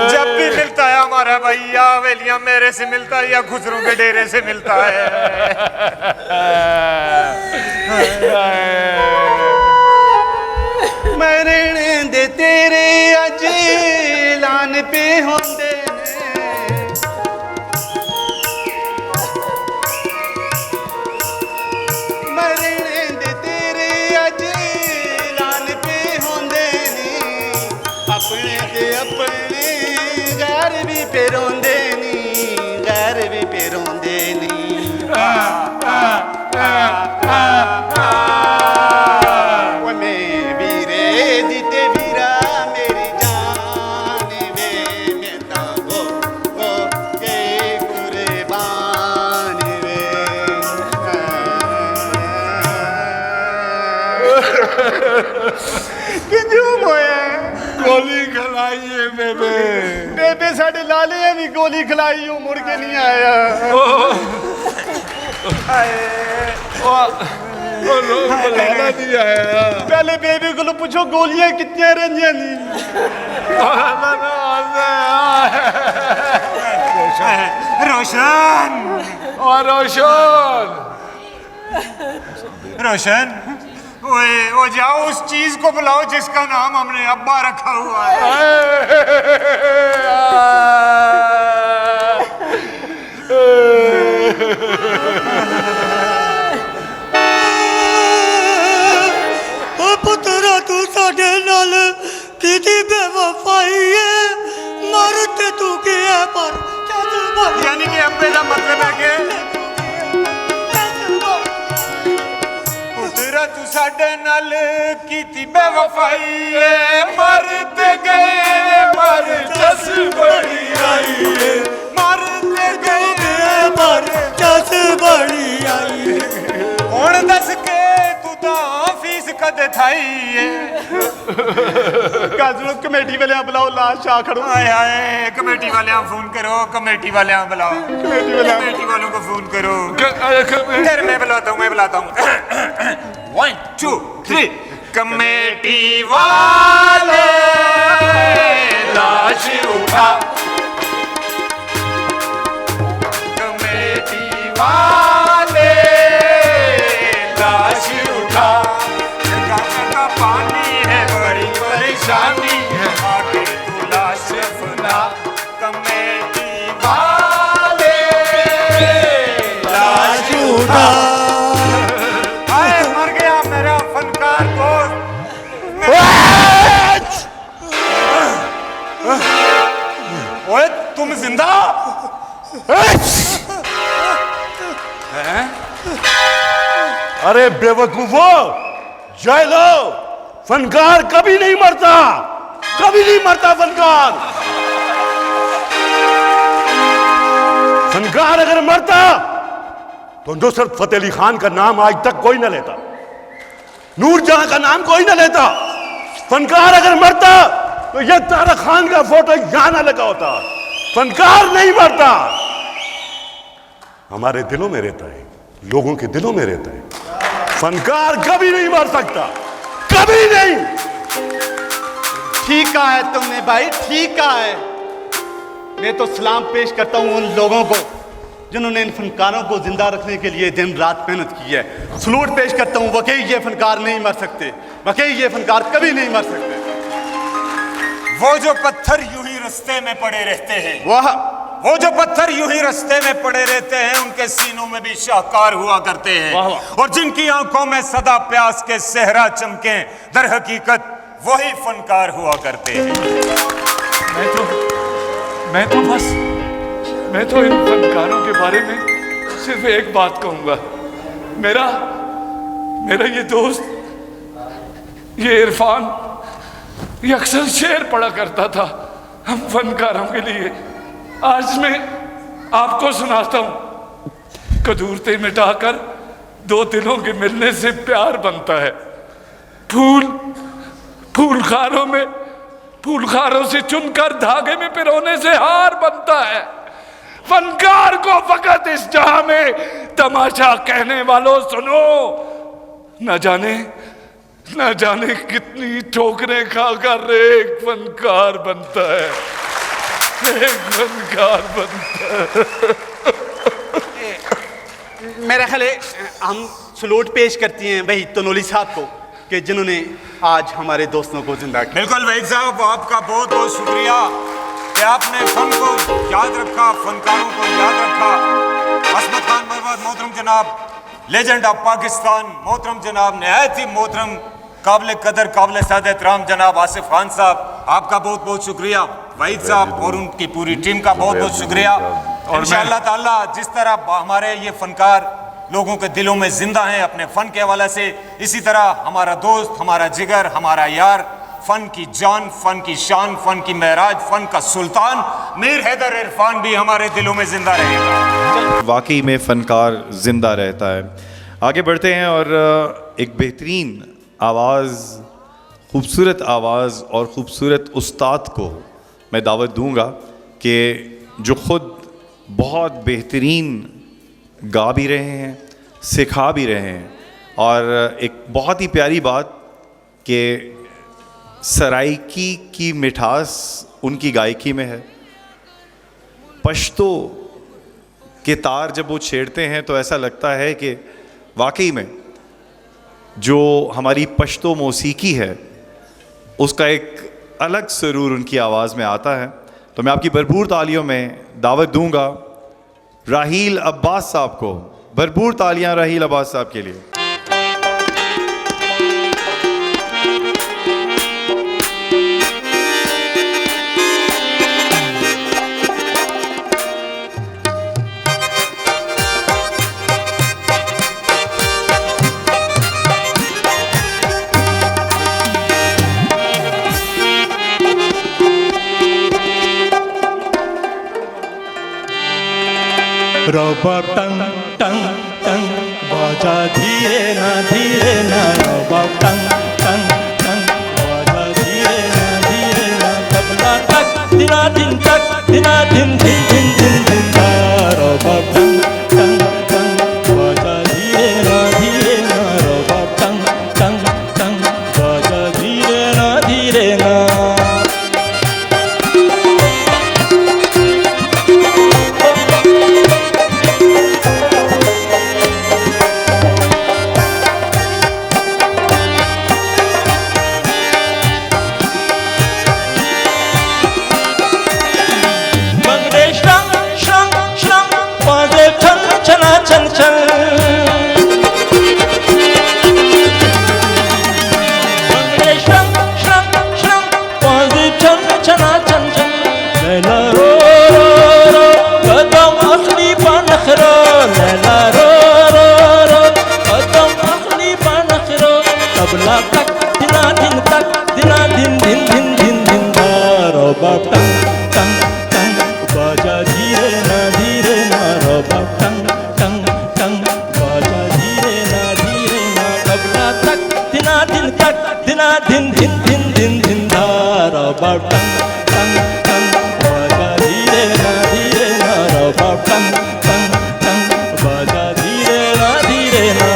जब भी मिलता है हमारा भाई, या हवेलियां मेरे से मिलता है या खुसरों के डेरे से मिलता है। मरने दे तेरे अज लान पे होंदे ने, मरने दे तेरे अज लान पे होंदे ने, अपने ते अपने गैर भी पे रोंदे नी, गैर भी पे रोंदे नी। गोली खिलाई है बेबे। बेबे साढ़े लाले है भी गोली खिलाई, हूँ मुड़ के नहीं आया। लाला नहीं आया। पहले बेबे को पूछो गोलियां कितनी रंजिया नी। रोशन और रोशन रोशन ओए ओ जाओ उस चीज को बुलाओ जिसका नाम हमने अब्बा रखा हुआ है। ओ पुत्रा तू साडे नाल कीती बेवफाई है, मर ते तू गया पर यानी कि अब्बे का मतलब है कि तू साडे नाल कीती बेवफाई है, मरते गए पर जस बड़ी आई है, मरते गए पर जस बड़ी आई है। हुण दस के तू तां फीस कदे थाई है? काजलो कमेटी वाले बुलाओ, लाश आ खड़ो। हाय हाय कमेटी वाले फोन करो, कमेटी वाले बुलाओ, कमेटी वालों को फोन करो। फिर मैं बुलाता हूँ, मैं बुलाता हूँ। 1 2 3 कमेटी वाले लाश उठा, कमेटी वाले लाश उठा, का पानी है बड़ी परेशानी है, आके तू लाश अपना, कमेटी वाले लाश उठा। मर गया मेरा फनकार दोस्त। ओए तुम जिंदा? अरे बेवकूफो, जय लो, फनकार कभी नहीं मरता, कभी नहीं मरता फनकार। फनकार अगर मरता तो नुसरत फतेह अली खान का नाम आज तक कोई न लेता, नूरजहां का नाम कोई न लेता। फनकार अगर मरता तो ये तारा खान का फोटो यहां ना लगा होता। फनकार नहीं मरता, हमारे दिलों में रहता है, लोगों के दिलों में रहता है। फनकार कभी नहीं मर सकता, कभी नहीं। ठीक कहा है तुमने भाई, ठीक कहा है। मैं तो सलाम पेश करता हूं उन लोगों को जिन्होंने इन फनकारों को जिंदा रखने के लिए दिन रात मेहनत की है। सलूट पेश करता हूं, वाकई ये फनकार नहीं मर सकते, वाकई ये फनकार कभी नहीं मर सकते। वो जो पत्थर यूं ही रास्ते में पड़े रहते हैं, वाह, वो जो पत्थर यूं ही रास्ते में पड़े रहते हैं, उनके सीनों में भी शाहकार हुआ करते हैं। वाह वाह। और जिनकी आंखों में सदा प्यास के सहरा चमके, दर हकीकत वही फनकार हुआ करते हैं। मैं तो इन फनकारों के बारे में सिर्फ एक बात कहूंगा। मेरा ये दोस्त, ये इरफान, ये अक्सर शेर पढ़ा करता था हम फनकारों के लिए। आज मैं आपको सुनाता हूं। कदूरते मिटाकर दो दिलों के मिलने से प्यार बनता है। फूलखारों से चुनकर धागे में पिरोने से हार बनता है। फनकार को फकत इस जहां में तमाशा कहने वालों सुनो, न जाने कितनी ठोकरें खाकर एक फनकार बनता है, एक फनकार बनता है। मेरा ख्याल है हम सलूट पेश करती हैं वही तनोली साहब को कि जिन्होंने आज हमारे दोस्तों को जिंदा किया। बिल्कुल वहीद साहब, आपका बहुत बहुत शुक्रिया कि आपने फन को याद रखा, फनकारों को याद रखा। असमत खान मरवत मोहतरम जनाब, लेजेंड ऑफ पाकिस्तान, मोहतरम जनाब, नहायत ही मोहतरम, काबिल कदर, काबिल साद एहतराम जनाब आसिफ खान साहब, आपका बहुत बहुत शुक्रिया। वहीद साहब और उनकी पूरी टीम का बहुत बहुत शुक्रिया। और इंशाअल्लाह ताला जिस तरह हमारे ये फनकार लोगों के दिलों में जिंदा हैं अपने फन के हवाले से, इसी तरह हमारा दोस्त, हमारा जिगर, हमारा यार, फन की जान, फन की शान, फन की महराज, फन का सुल्तान मीर हैदर इरफान भी हमारे दिलों में जिंदा रहेगा। वाकई में फ़नकार ज़िंदा रहता है। आगे बढ़ते हैं और एक बेहतरीन आवाज़, खूबसूरत आवाज़ और ख़ूबसूरत उस्ताद को मैं दावत दूंगा कि जो ख़ुद बहुत बेहतरीन गा भी रहे हैं, सिखा भी रहे हैं, और एक बहुत ही प्यारी बात कि सराइकी की मिठास उनकी गायकी में है। पश्तो के तार जब वो छेड़ते हैं तो ऐसा लगता है कि वाकई में जो हमारी पश्तो मौसीकी है उसका एक अलग सरूर उनकी आवाज़ में आता है। तो मैं आपकी भरपूर तालियों में दावत दूंगा राहील अब्बास साहब को। भरपूर तालियां राहील अब्बास साहब के लिए। रौबा टंग टंग टंग बाजा धीरे ना रौबा टंग टंग टंग बाजा धीरे ना तबला तक दिना दिन दिन दिन दिन दिन दा रौबा टंग टंग टंग बाजा धीरे ना रौबा टंग टंग टंग बाजा धीरे ना चल चल चना चल चल लैला रो रो कदम अखली बनखरो लैला रो रो रो कदम अखली बनखरो तबला तक दिना दिन दिन दिन दिन दिन रो बाप टंग टंग टंग बाजा धीरे ना रो बाप टंग दिना दिन दिन दिन धारा बाप टंग टंग टंग बाजा धीरे ना रो बाप टंग टंग टंग बाजा धीरे ना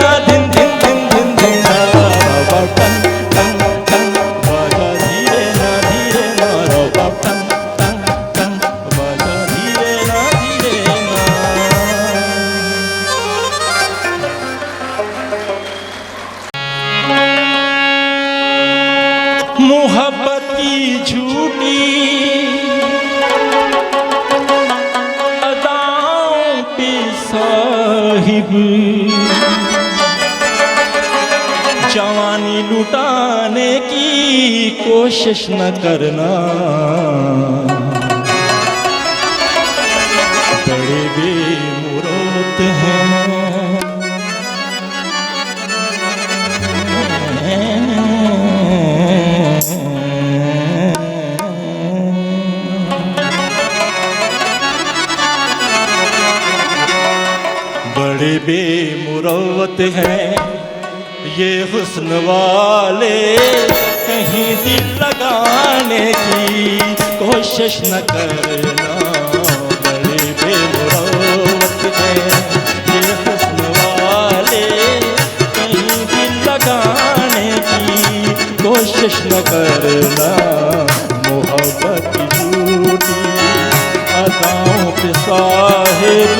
ना दिन दिन दिन दिन दिन ना रो टंग टंग टंग बाजा धीरे ना रो टंग टंग टंग बाजा धीरे ना मोहब्बत की झूठी अदाओं पे साहिब जवानी लुटाने की कोशिश न करना, बड़े बेमुरौत हैं बड़े बेमुरौत हैं ये हुस्न वाले, कहीं दिल लगाने की कोशिश न करना, बड़े बेमुरौत हैं ये हुस्न वाले, कहीं दिल लगाने की कोशिश न करना, मोहब्बत की झूठी अदाओं पे साहिब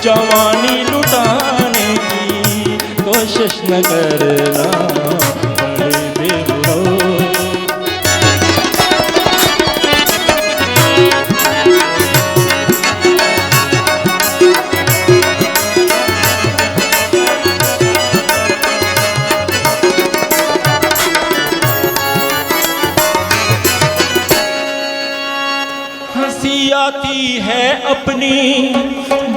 जवानी लुटाने की कोशिश न करना, बड़े बेमुरौत हंसी आती है अपनी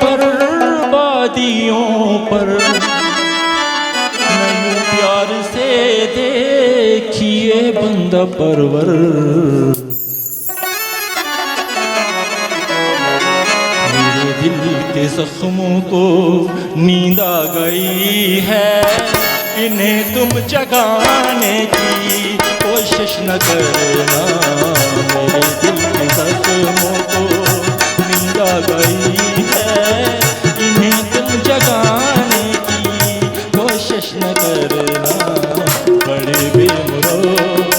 बर्बादियों पर, नहीं प्यार से देखिए बंदा परवर, मेरे दिल के जख्मों को नींद आ गई है, इन्हें तुम जगाने की कोशिश न करना, मेरे दिल के जख्मों को नींद आ गई है, इन्हें तुम जगाने की कोशिश न करना, बड़े बेमुरौत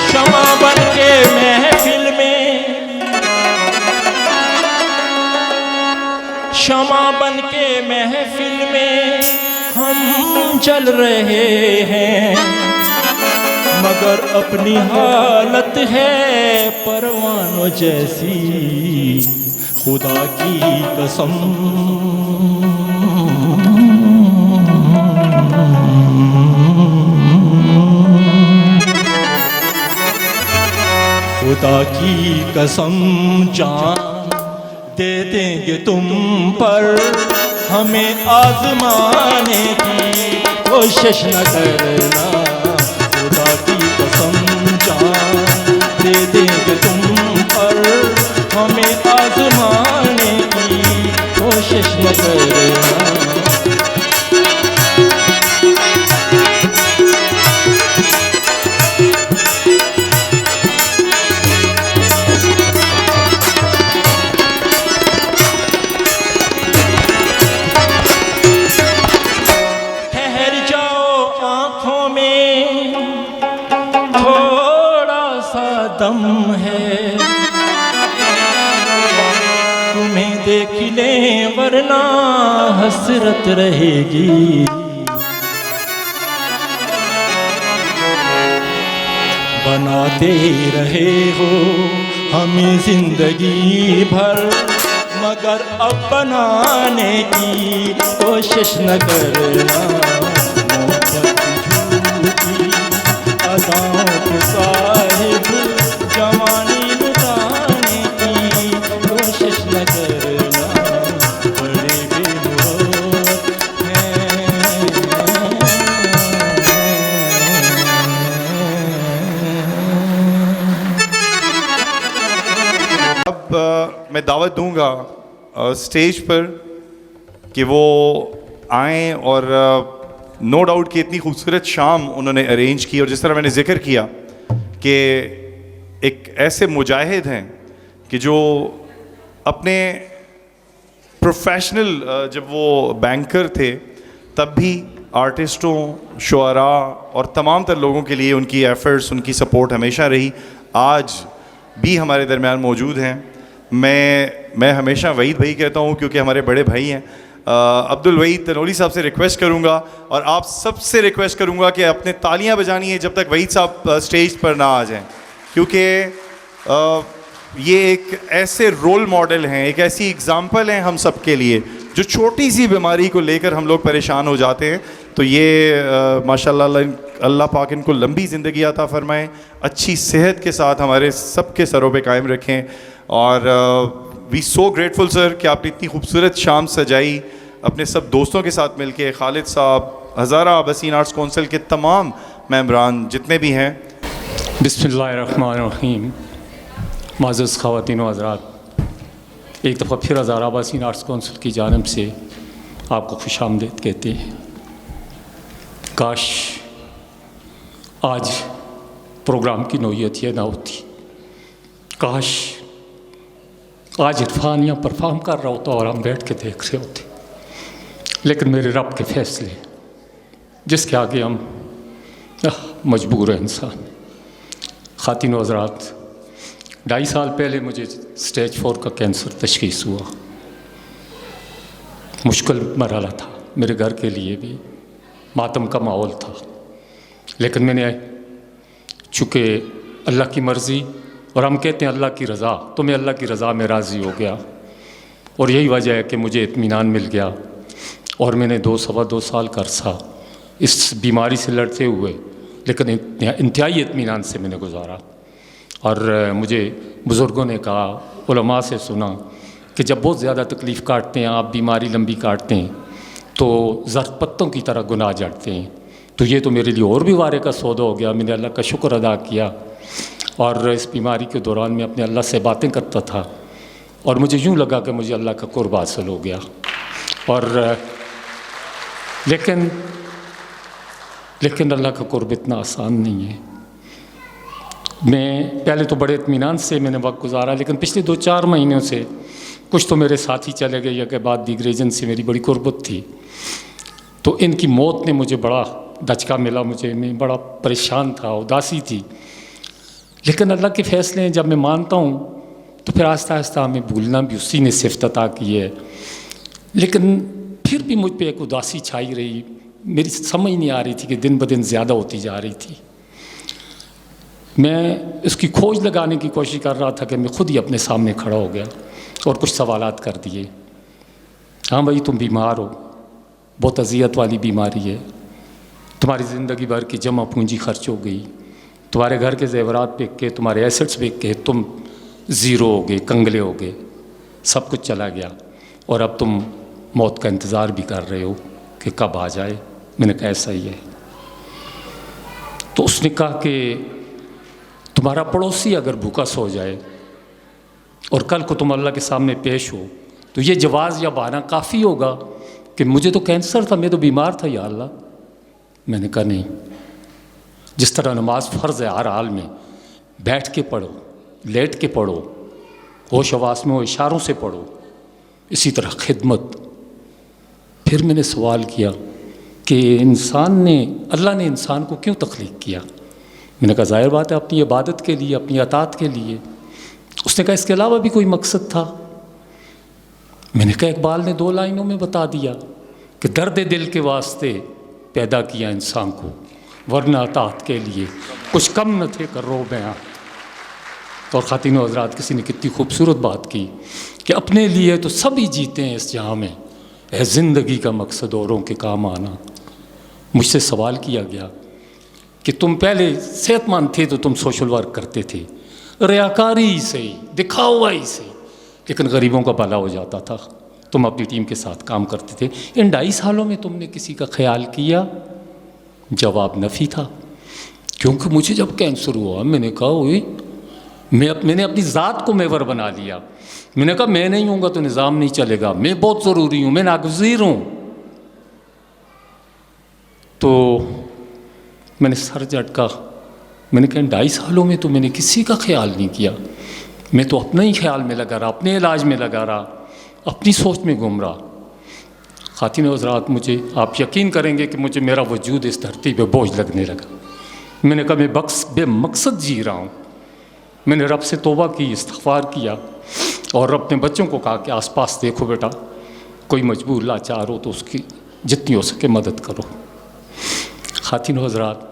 क्षमा बन के महफिल में, क्षमा बन के महफिल में हम चल रहे हैं, मगर अपनी हालत है परवानों जैसी, खुदा की कसम खुदा की कसम जान दे देंगे तुम पर, हमें आजमाने की कोशिश न करना, खुदा की कसम जान दे देंगे तुम पर, हमें आजमाने की कोशिश न करना, दम है तुम्हें देख लें वरना हसरत रहेगी, बनाते रहे हो हमें जिंदगी भर, मगर अब बनाने की कोशिश न करना, झूठी अदाओं के साहिब जवानी लुटाने की कोशिश न करना, बड़े बेमुरौत अब मैं दावत दूंगा स्टेज पर कि वो आएँ और नो डाउट कि इतनी खूबसूरत शाम उन्होंने अरेंज की। और जिस तरह मैंने जिक्र किया कि एक ऐसे मुजाहिद हैं कि जो अपने प्रोफेशनल जब वो बैंकर थे तब भी आर्टिस्टों, शुअरा और तमाम तर लोगों के लिए उनकी एफ़र्ट्स, उनकी सपोर्ट हमेशा रही, आज भी हमारे दरमियान मौजूद हैं। मैं हमेशा वहीद भाई कहता हूँ क्योंकि हमारे बड़े भाई हैं। अब्दुल वहीद तनोली साहब से रिक्वेस्ट करूँगा और आप सबसे रिक्वेस्ट करूँगा कि अपने तालियाँ बजानी है जब तक वहीद साहब स्टेज पर ना आ जाएं, क्योंकि ये एक ऐसे रोल मॉडल हैं, एक ऐसी एग्ज़ाम्पल हैं हम सब के लिए। जो छोटी सी बीमारी को लेकर हम लोग परेशान हो जाते हैं, तो ये माशाल्लाह अल्लाह पाक इनको लंबी ज़िंदगी अता फ़रमाएँ, अच्छी सेहत के साथ हमारे सब के सरों पे कायम रखें। और वी सो ग्रेटफुल सर कि आपने इतनी खूबसूरत शाम सजाई अपने सब दोस्तों के साथ मिलके, खालिद साहब, हज़ारा बसीन आर्ट्स कौंसिल के तमाम मेंबरान जितने भी हैं। बिस्मिल्लाहिर्रहमानिर्रहीम। माज़ूज़ ख़वातीन व हज़रात, एक दफ़ा फिर हज़ारा बसीन आर्ट्स कौंसिल की जानिब से आपको खुशामदीद कहते हैं। काश आज प्रोग्राम की नौयत यह ना होती, काश आज इरफान यहाँ परफॉर्म कर रहा होता और हम बैठ के देख रहे होते, लेकिन मेरे रब के फ़ैसले जिसके आगे हम मजबूर है इंसान। ख़ातिन व हज़रात, 2.5 साल पहले मुझे स्टेज 4 का कैंसर तशख़ीस हुआ। मुश्किल मरहला था मेरे घर के लिए भी, मातम का माहौल था, लेकिन मैंने चूँकि अल्लाह की मर्ज़ी और हम कहते हैं अल्लाह की रज़ा, तो मैं अल्लाह की रज़ा में राज़ी हो गया और यही वजह है कि मुझे इत्मीनान मिल गया। और मैंने 2-2.25 साल का अरसा इस बीमारी से लड़ते हुए, लेकिन इंतहाई इत्मीनान से मैंने गुजारा। और मुझे बुज़ुर्गों ने कहा, उलमा से सुना कि जब बहुत ज़्यादा तकलीफ़ काटते हैं आप, बीमारी लंबी काटते हैं, तो ज़र्द पत्तों की तरह गुनाह जड़ते हैं। तो ये तो मेरे लिए और भी वारे का सौदा हो गया। मैंने अल्लाह का शुक्र अदा किया और इस बीमारी के दौरान मैं अपने अल्लाह से बातें करता था और मुझे यूँ लगा कि मुझे अल्लाह का कुर्ब हासिल हो गया। और लेकिन अल्लाह का कुर्ब इतना आसान नहीं है। मैं पहले तो बड़े इत्मीनान से मैंने वक्त गुजारा, लेकिन पिछले 2-4 महीनों से कुछ तो मेरे साथी चले गए या के बाद दीगर एजेंट से मेरी बड़ी कुर्बत थी, तो इनकी मौत ने मुझे बड़ा धचका मिला। मैं बड़ा परेशान था, उदासी थी, लेकिन अल्लाह के फ़ैसले जब मैं मानता हूँ तो फिर आहिस्ता आहिस्ता हमें भूलना भी उसी ने सिफ़त अता की है। लेकिन फिर भी मुझ पर एक उदासी छाई रही, मेरी समझ नहीं आ रही थी कि दिन ब दिन ज़्यादा होती जा रही थी। मैं इसकी खोज लगाने की कोशिश कर रहा था कि मैं खुद ही अपने सामने खड़ा हो गया और कुछ सवालात कर दिए। हाँ भाई, तुम बीमार हो, बहुत अजियत वाली बीमारी है, तुम्हारी ज़िंदगी भर की जमा पूंजी खर्च हो गई, तुम्हारे घर के ज़ेवरात बेच के, तुम्हारे एसेट्स बेच के तुम ज़ीरो हो गए, कंगले हो गए, सब कुछ चला गया और अब तुम मौत का इंतज़ार भी कर रहे हो कि कब आ जाए। मैंने कहा ऐसा ही है। तो उसने कहा कि तुम्हारा पड़ोसी अगर भूखा सो जाए और कल को तुम अल्लाह के सामने पेश हो, तो ये जवाज़ या बहाना काफ़ी होगा कि मुझे तो कैंसर था, मैं तो बीमार था या अल्लाह। मैंने कहा नहीं, जिस तरह नमाज फ़र्ज़ है हर हाल में, बैठ के पढ़ो, लेट के पढ़ो, होश हवास में हो, इशारों से पढ़ो, इसी तरह खिदमत। फिर मैंने सवाल किया कि अल्लाह ने इंसान को क्यों तख्लीक किया। मैंने कहा जाहिर बात है अपनी इबादत के लिए, अपनी अतात के लिए। उसने कहा इसके अलावा भी कोई मकसद था। मैंने कहा इकबाल ने 2 लाइनों में बता दिया कि दर्द दिल के वास्ते पैदा किया इंसान को, वरना अतात के लिए कुछ कम न थे कर रो बयां। और ख़ातिन व हज़रात, किसी ने कितनी खूबसूरत बात की कि अपने लिए तो सभी जीते हैं इस जहाँ में, है ज़िंदगी का मकसद औरों के काम आना। मुझसे सवाल किया गया कि तुम पहले सेहतमंद थे तो तुम सोशल वर्क करते थे, रियाकारी से, दिखावाई से, लेकिन गरीबों का भला हो जाता था, तुम अपनी टीम के साथ काम करते थे। इन 2.5 सालों में तुमने किसी का ख्याल किया? जवाब नफ़ी था। क्योंकि मुझे जब कैंसर हुआ मैंने कहा मैंने अपनी ज़ात को मेवर बना लिया। मैंने कहा मैं नहीं हूँगा तो निज़ाम नहीं चलेगा, मैं बहुत ज़रूरी हूँ, मैं नागज़ीर हूँ। तो मैंने सर झटका। मैंने कहा 2.5 सालों में तो मैंने किसी का ख्याल नहीं किया, मैं तो अपना ही ख्याल में लगा रहा, अपने इलाज में लगा रहा, अपनी सोच में घूम रहा। ख़ातिन हज़रात, मुझे आप यकीन करेंगे कि मुझे मेरा वजूद इस धरती पे बोझ लगने लगा। मैंने कहा मैं बेमकसद जी रहा हूँ। मैंने रब से तौबा की, इस्तिग़फ़ार किया और अपने बच्चों को कहा कि आसपास देखो बेटा, कोई मजबूर लाचार हो तो उसकी जितनी हो सके मदद करो। ख़ातिन हज़रात,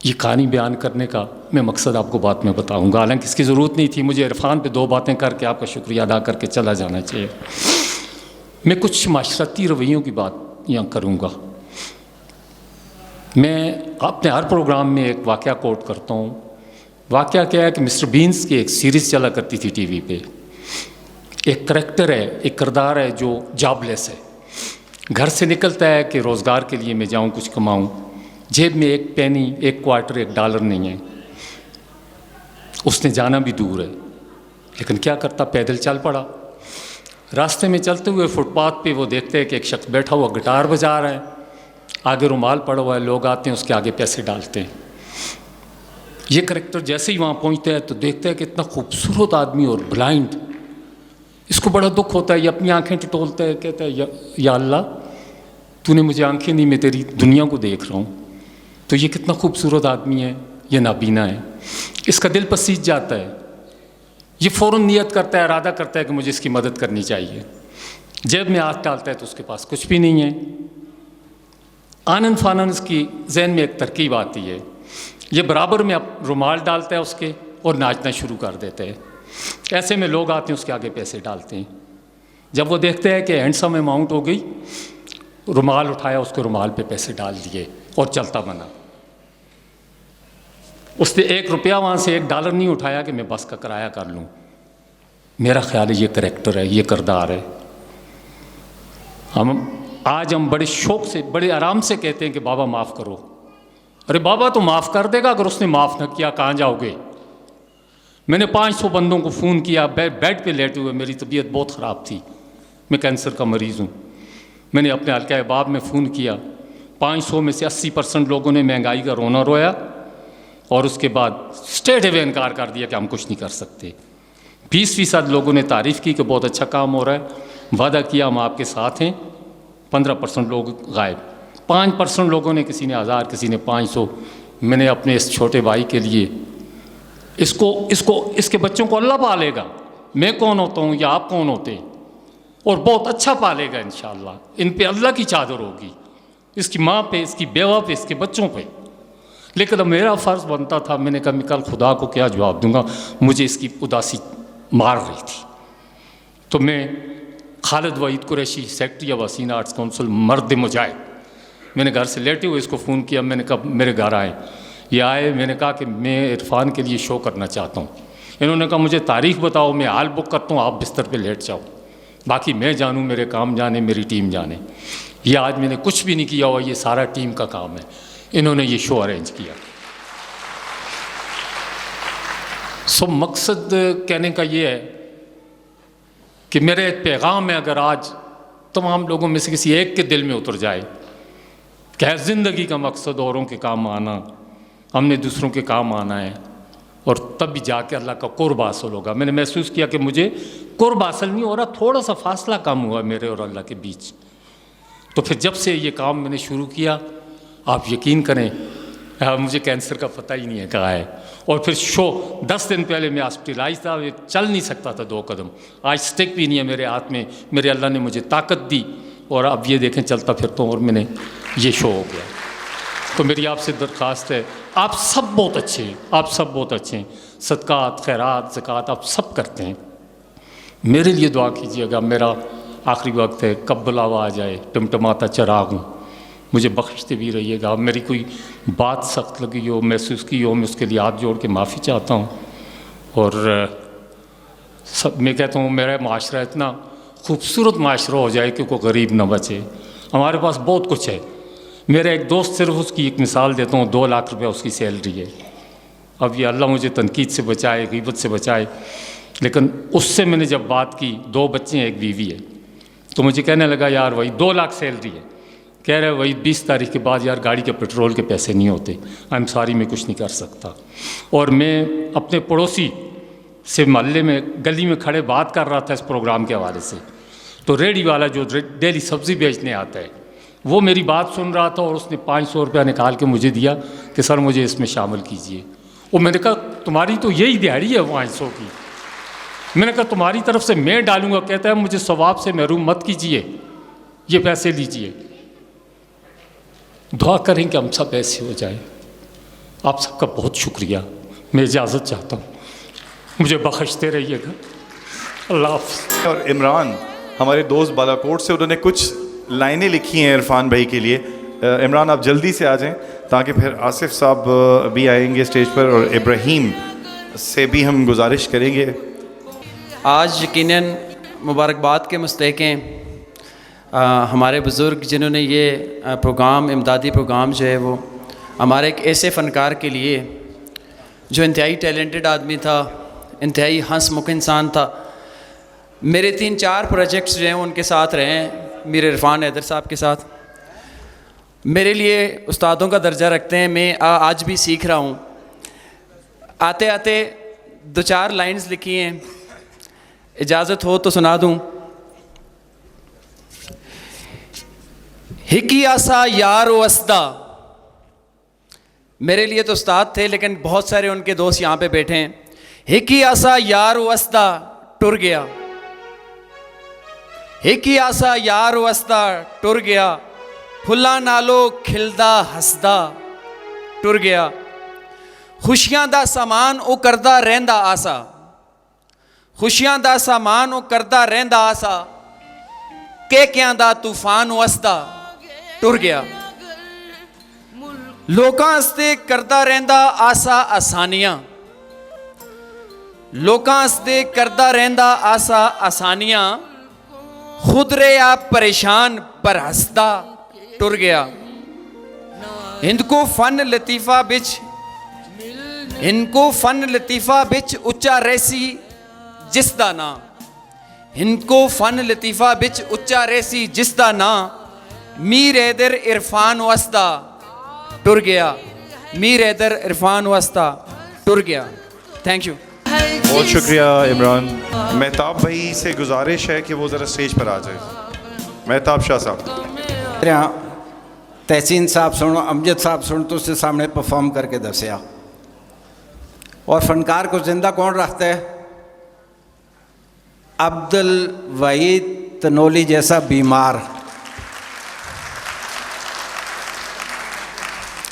ये कहानी बयान करने का मैं मकसद आपको बाद में बताऊंगा, हालांकि इसकी ज़रूरत नहीं थी। मुझे इरफान पे 2 बातें करके आपका शुक्रिया अदा करके चला जाना चाहिए। मैं कुछ माशरती रवैयों की बात यहाँ करूँगा। मैं अपने हर प्रोग्राम में एक वाक़या कोट करता हूँ। वाक़या क्या है कि मिस्टर बीन्स की एक सीरीज़ चला करती थी टीवी पे। एक करैक्टर है, एक किरदार है जो जॉबलेस है, घर से निकलता है कि रोज़गार के लिए मैं जाऊँ, कुछ कमाऊँ, जेब में 1 पेनी, 1 क्वार्टर, 1 डॉलर नहीं है। उसने जाना भी दूर है, लेकिन क्या करता, पैदल चल पड़ा। रास्ते में चलते हुए फुटपाथ पे वो देखते हैं कि एक शख्स बैठा हुआ गिटार बजा रहा है, आगे रुमाल पड़ा हुआ है, लोग आते हैं उसके आगे पैसे डालते हैं। ये करैक्टर जैसे ही वहाँ पहुँचता है तो देखता है कि इतना खूबसूरत आदमी और ब्लाइंड, इसको बड़ा दुख होता है। ये अपनी आंखें टटोलता है, कहता है या अल्लाह, तूने मुझे आंखें दी, मैं तेरी दुनिया को देख रहा हूँ, तो ये कितना खूबसूरत आदमी है, ये नाबीना है। इसका दिल पसीज जाता है। ये फ़ौरन नियत करता है, इरादा करता है कि मुझे इसकी मदद करनी चाहिए। जेब में हाथ डालता है तो उसके पास कुछ भी नहीं है। आनन फानन इसकी जहन में एक तरकीब आती है। ये बराबर में अब रुमाल डालता है उसके और नाचना शुरू कर देता है। ऐसे में लोग आते हैं उसके आगे पैसे डालते हैं। जब वो देखते हैं कि हैंडसम अमाउंट हो गई, रुमाल उठाया, उसके रुमाल पे पैसे डाल दिए और चलता बना। उसने 1 रुपया वहाँ से 1 डॉलर नहीं उठाया कि मैं बस का किराया कर लूँ। मेरा ख्याल है ये करैक्टर है, ये किरदार है। आज हम बड़े शौक़ से, बड़े आराम से कहते हैं कि बाबा माफ़ करो। अरे बाबा तो माफ़ कर देगा, अगर उसने माफ़ न किया कहाँ जाओगे। मैंने 500 बंदों को फ़ोन किया, बेड पे लेटे हुए, मेरी तबीयत बहुत ख़राब थी, मैं कैंसर का मरीज़ हूँ। मैंने अपने हल्का अहबाब में फ़ोन किया, 500 में से 80% लोगों ने महंगाई का रोना रोया और उसके बाद स्ट्रेट अवे इनकार कर दिया कि हम कुछ नहीं कर सकते। 20% लोगों ने तारीफ़ की कि बहुत अच्छा काम हो रहा है, वादा किया हम आपके साथ हैं। 15% लोग गायब। 5% लोगों ने, किसी ने 1000, किसी ने 500। मैंने अपने इस छोटे भाई के लिए, इसके बच्चों को अल्लाह पालेगा, मैं कौन होता हूँ या आप कौन होते हैं, और बहुत अच्छा पालेगा इंशाअल्लाह। इन पे अल्लाह की चादर होगी, इसकी माँ पे, इसकी बेवा पे, इसके बच्चों पे। लेकिन अब मेरा फ़र्ज़ बनता था, मैंने कहा मैं कल खुदा को क्या जवाब दूंगा, मुझे इसकी उदासी मार रही थी। तो मैं खालिद वहीद कुरैशी, सेक्रेटरी ऑफ हसीन आर्ट्स काउंसिल, मर्द मुजाहिद, मैंने घर से लेटे हुए इसको फ़ोन किया। मैंने कहा मेरे घर आए। ये आए, मैंने कहा कि मैं इरफान के लिए शो करना चाहता हूँ। इन्होंने कहा मुझे तारीख़ बताओ, मैं हाल बुक करता हूँ, आप बिस्तर पे लेट जाओ, बाकी मैं जानूँ, मेरे काम जाने, मेरी टीम जाने। ये आज मैंने कुछ भी नहीं किया हुआ, ये सारा टीम का काम है। इन्होंने ये शो अरेंज किया। सो मकसद कहने का ये है कि मेरा एक पैगाम है, अगर आज तमाम लोगों में से किसी एक के दिल में उतर जाए कि हर ज़िंदगी का मकसद औरों के काम आना, हमने दूसरों के काम आना है, और तब भी जाके अल्लाह का कुर्ब हासिल होगा। मैंने महसूस किया कि मुझे कुर्ब हासिल नहीं हो रहा, थोड़ा सा फासला कम हुआ मेरे और अल्लाह के बीच। तो फिर जब से ये काम मैंने शुरू किया, आप यकीन करें, मुझे कैंसर का पता ही नहीं है कहाँ है। और फिर शो 10 दिन पहले मैं हॉस्पिटलाइज था, चल नहीं सकता था 2 कदम। आज स्टिक भी नहीं है मेरे हाथ में, मेरे अल्लाह ने मुझे ताकत दी, और अब ये देखें चलता फिरता हूँ, और मैंने ये शो हो गया। तो मेरी आपसे दरख्वास्त है, आप सब बहुत अच्छे हैं, आप सब बहुत अच्छे हैं, सदक़ात, खैरात, ज़कात आप सब करते हैं। मेरे लिए दुआ कीजिएगा, मेरा आखिरी वक्त है, कब बुलावा आ जाए, टमटमाता चराग हूँ, मुझे बख्शते भी रहिएगा। मेरी कोई बात सख्त लगी हो, महसूस की हो, मैं उसके लिए हाथ जोड़ के माफ़ी चाहता हूँ। और सब मैं कहता हूँ मेरा माशरा इतना खूबसूरत माशरा हो जाए कि कोई गरीब न बचे। हमारे पास बहुत कुछ है। मेरा एक दोस्त, सिर्फ उसकी एक मिसाल देता हूँ, 2 लाख रुपया उसकी सैलरी है। अब ये अल्लाह मुझे तनकीद से बचाए, गीबत से बचाए, लेकिन उससे मैंने जब बात की, 2 बच्चे हैं, 1 बीवी है, तो मुझे कहने लगा यार भाई 2 लाख सैलरी है, कह रहे वही 20 तारीख के बाद यार गाड़ी के पेट्रोल के पैसे नहीं होते, आई एम सॉरी मैं कुछ नहीं कर सकता। और मैं अपने पड़ोसी से मोहल्ले में गली में खड़े बात कर रहा था इस प्रोग्राम के हवाले से, तो रेडी वाला जो डेली सब्ज़ी बेचने आता है वो मेरी बात सुन रहा था और उसने 500 रुपया निकाल के मुझे दिया कि सर मुझे इसमें शामिल कीजिए। और मैंने कहा तुम्हारी तो यही दिहाड़ी है 500 की। मैंने कहा तुम्हारी तरफ से मैं डालूंगा। कहता है मुझे सवाब से महरूम मत कीजिए, ये पैसे लीजिए। दुआ करें कि हम सब ऐसे हो जाए। आप सबका बहुत शुक्रिया। मैं इजाज़त चाहता हूँ, मुझे बख्शते रहिएगा। अल्लाह हाफ़िज़। और इमरान हमारे दोस्त बालाकोट से, उन्होंने कुछ लाइनें लिखी हैं इरफान भाई के लिए। इमरान आप जल्दी से आ जाएं ताकि फिर आसिफ साहब भी आएंगे स्टेज पर और इब्राहीम से भी हम गुजारिश करेंगे। आज यकीनन मुबारकबाद के मुस्तहिक़ हैं हमारे बुज़ुर्ग जिन्होंने ये प्रोग्राम, इमदादी प्रोग्राम जो है वो हमारे एक ऐसे फ़नकार के लिए जो इंतहाई टैलेंटेड आदमी था, इंतहाई हंसमुख इंसान था। मेरे 3-4 प्रोजेक्ट्स जो हैं उनके साथ रहे हैं, मीर इरफान हैदर साहब के साथ। मेरे लिए उस्तादों का दर्जा रखते हैं। मैं आज भी सीख रहा हूँ। आते आते 2-4 लाइन्स लिखी हैं, इजाज़त हो तो सुना दूँ। हिकी आसा यार वस्दा, मेरे लिए तो उस्ताद थे लेकिन बहुत सारे उनके दोस्त यहाँ पे बैठे हैं। हिकी आसा यार वस्दा टुर गया, हिकी आसा यार वस्दा टुर गया, फुल्ला नालो खिलदा हसदा टुर गया। खुशियां दा सामान ओ करदा रहंदा आसा, खुशियां दा सामान ओ करदा रहंदा आसा, केकियां दा तूफान वसदा टुर गया। लोकां आस्ते करदा रहंदा आसा आसानियां, लोकां आस्ते करदा रहंदा आसा आसानियां, खुद रेया परेशान पर हसदा टुर गया। इनको फन लतीफ़ा बिच, इनको फन लतीफ़ा बिच उच्चा रेसी जिसदा ना, इनको फन लतीफ़ा बिच उच्चा रेसी जिसदा ना, मीर हैदर इरफान वस्ता टुर गया, मीर हैदर इरफान वस्ता टुर गया। Thank you. बहुत शुक्रिया इमरान। मेहताब भाई से गुजारिश है कि वो ज़रा स्टेज पर आ जाए। मेहताब शाह साहब। यहाँ तहसीन साहब सुनो, अमजद साहब सुन तो उसके सामने परफॉर्म करके दसिया। और फनकार को जिंदा कौन रखता है? अब्दुल वहीद तनोली जैसा बीमार।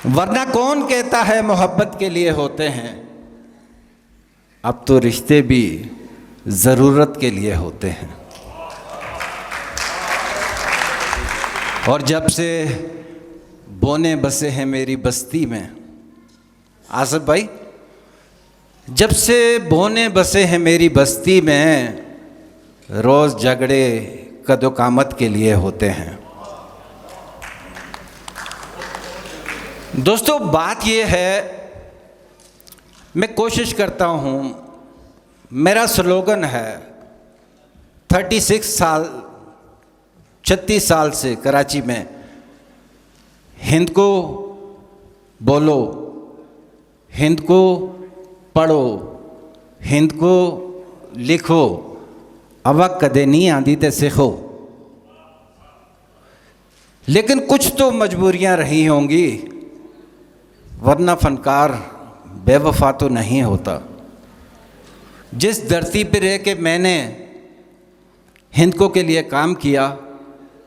वरना कौन कहता है मोहब्बत के लिए होते हैं? अब तो रिश्ते भी ज़रूरत के लिए होते हैं। और जब से बोने बसे हैं मेरी बस्ती में, आसिफ भाई, जब से बोने बसे हैं मेरी बस्ती में, रोज़ झगड़े कदो कामत के लिए होते हैं। दोस्तों बात ये है, मैं कोशिश करता हूँ, मेरा स्लोगन है 36 साल से कराची में, हिंद को बोलो, हिंद को पढ़ो, हिंद को लिखो, अवक कदे नहीं आंदी ते सीखो। लेकिन कुछ तो मजबूरियां रही होंगी, वरना फनकार बेवफा तो नहीं होता। जिस धरती पर रह के मैंने हिंदको के लिए काम किया,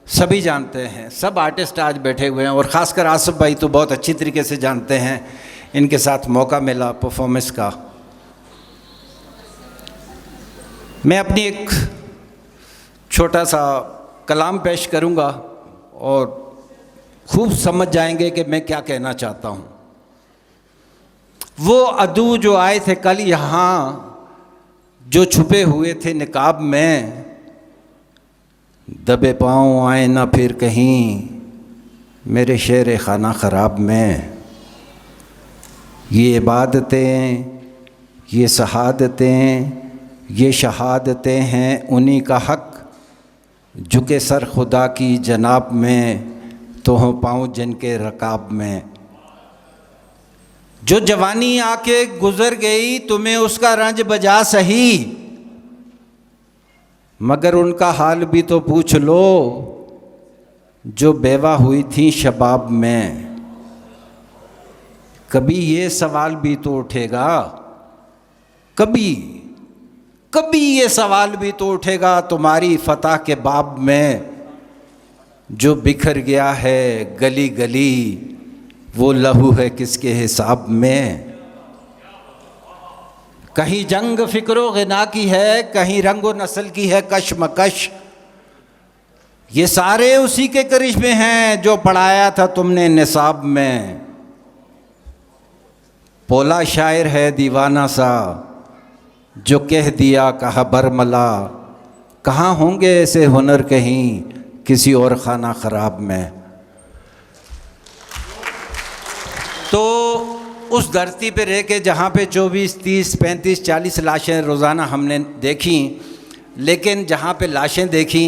सभी जानते हैं, सब आर्टिस्ट आज बैठे हुए हैं और ख़ासकर आसिफ भाई तो बहुत अच्छी तरीके से जानते हैं। इनके साथ मौका मिला परफॉर्मेंस का। मैं अपनी एक छोटा सा कलाम पेश करूंगा और खूब समझ जाएंगे कि मैं क्या कहना चाहता हूं। वो अदू जो आए थे कल यहाँ, जो छुपे हुए थे निकाब में, दबे पाँव आए ना फिर कहीं मेरे शेर खाना ख़राब में। ये इबादतें, ये शहादतें, ये शहादतें हैं उन्हीं का हक, झुके सर खुदा की जनाब में, तो हो पाऊँ जिनके रकाब में। जो जवानी आके गुजर गई तुम्हें उसका रंज बजा सही, मगर उनका हाल भी तो पूछ लो जो बेवा हुई थी शबाब में। कभी ये सवाल भी तो उठेगा, कभी ये सवाल भी तो उठेगा तुम्हारी फतह के बाब में। जो बिखर गया है गली गली वो लहू है किसके हिसाब में। कहीं जंग फिक्रो गिना की है, कहीं रंगो नस्ल की है कशमकश। ये सारे उसी के करिश्मे हैं जो पढ़ाया था तुमने निसाब में। पोला शायर है दीवाना सा जो कह दिया कहा बरमला। कहाँ होंगे ऐसे हुनर कहीं किसी और खाना ख़राब में। तो उस धरती पे रह के जहाँ पे 24, 30, 35, 40 लाशें रोज़ाना हमने देखी, लेकिन जहाँ पे लाशें देखी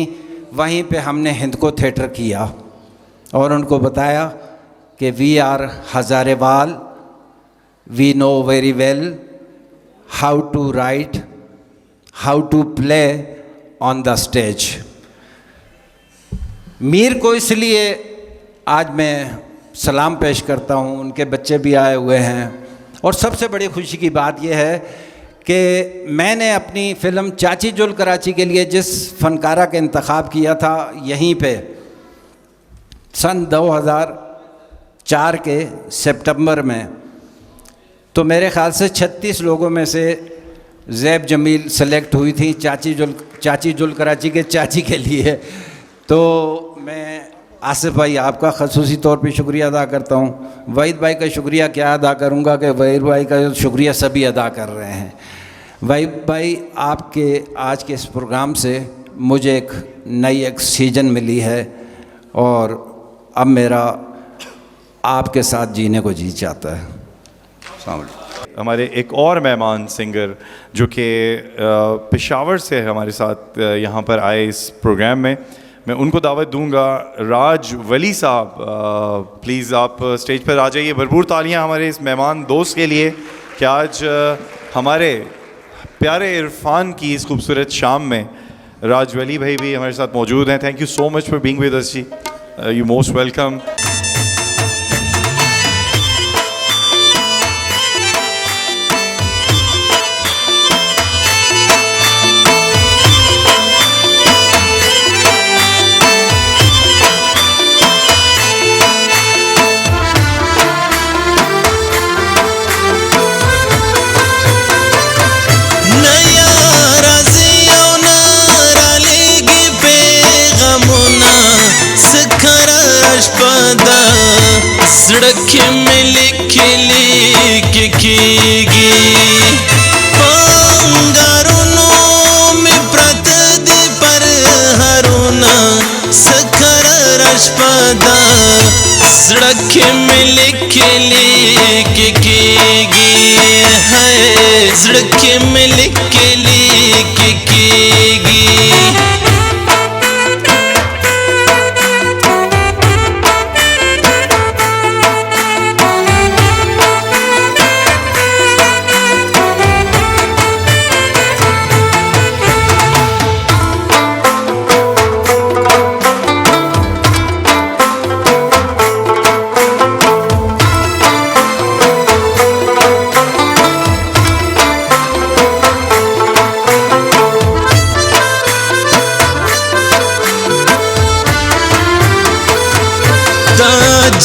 वहीं पे हमने हिंदको थिएटर किया और उनको बताया कि we are Hazarewal, we know very well how to write, how to play on the stage. Mir को इसलिए आज मैं सलाम पेश करता हूँ, उनके बच्चे भी आए हुए हैं। और सबसे बड़ी खुशी की बात यह है कि मैंने अपनी फ़िल्म चाची जुल कराची के लिए जिस फ़नकारा का इंतखाब किया था यहीं पे सन 2004 के सितंबर में, तो मेरे ख़्याल से 36 लोगों में से ज़ैब जमील सेलेक्ट हुई थी चाची जुल कराची के चाची के लिए। तो मैं आसिफ भाई आपका ख़ुसूसी तौर पे शुक्रिया अदा करता हूँ। वहीद भाई का शुक्रिया क्या अदा करूँगा कि वहीद भाई का शुक्रिया सभी अदा कर रहे हैं। वहीद भाई आपके आज के इस प्रोग्राम से मुझे एक नई ऑक्सीजन मिली है और अब मेरा आपके साथ जीने को जी चाहता है। हमारे एक और मेहमान सिंगर जो कि पेशावर से हमारे साथ यहाँ पर आए इस प्रोग्राम में, मैं उनको दावत दूंगा। राज वली साहब, प्लीज़ आप स्टेज पर आ जाइए। भरपूर तालियां हमारे इस मेहमान दोस्त के लिए कि आज हमारे प्यारे इरफान की इस खूबसूरत शाम में राज वली भाई भी हमारे साथ मौजूद हैं। Thank you so much for being with us ji, you most welcome. सड़क में लिख लिखेगी पंगारुनों में प्रतद पर हरुना सखर रशपदा। सड़क में लिख लिखेगी है, सड़क में लिख लिखेगी।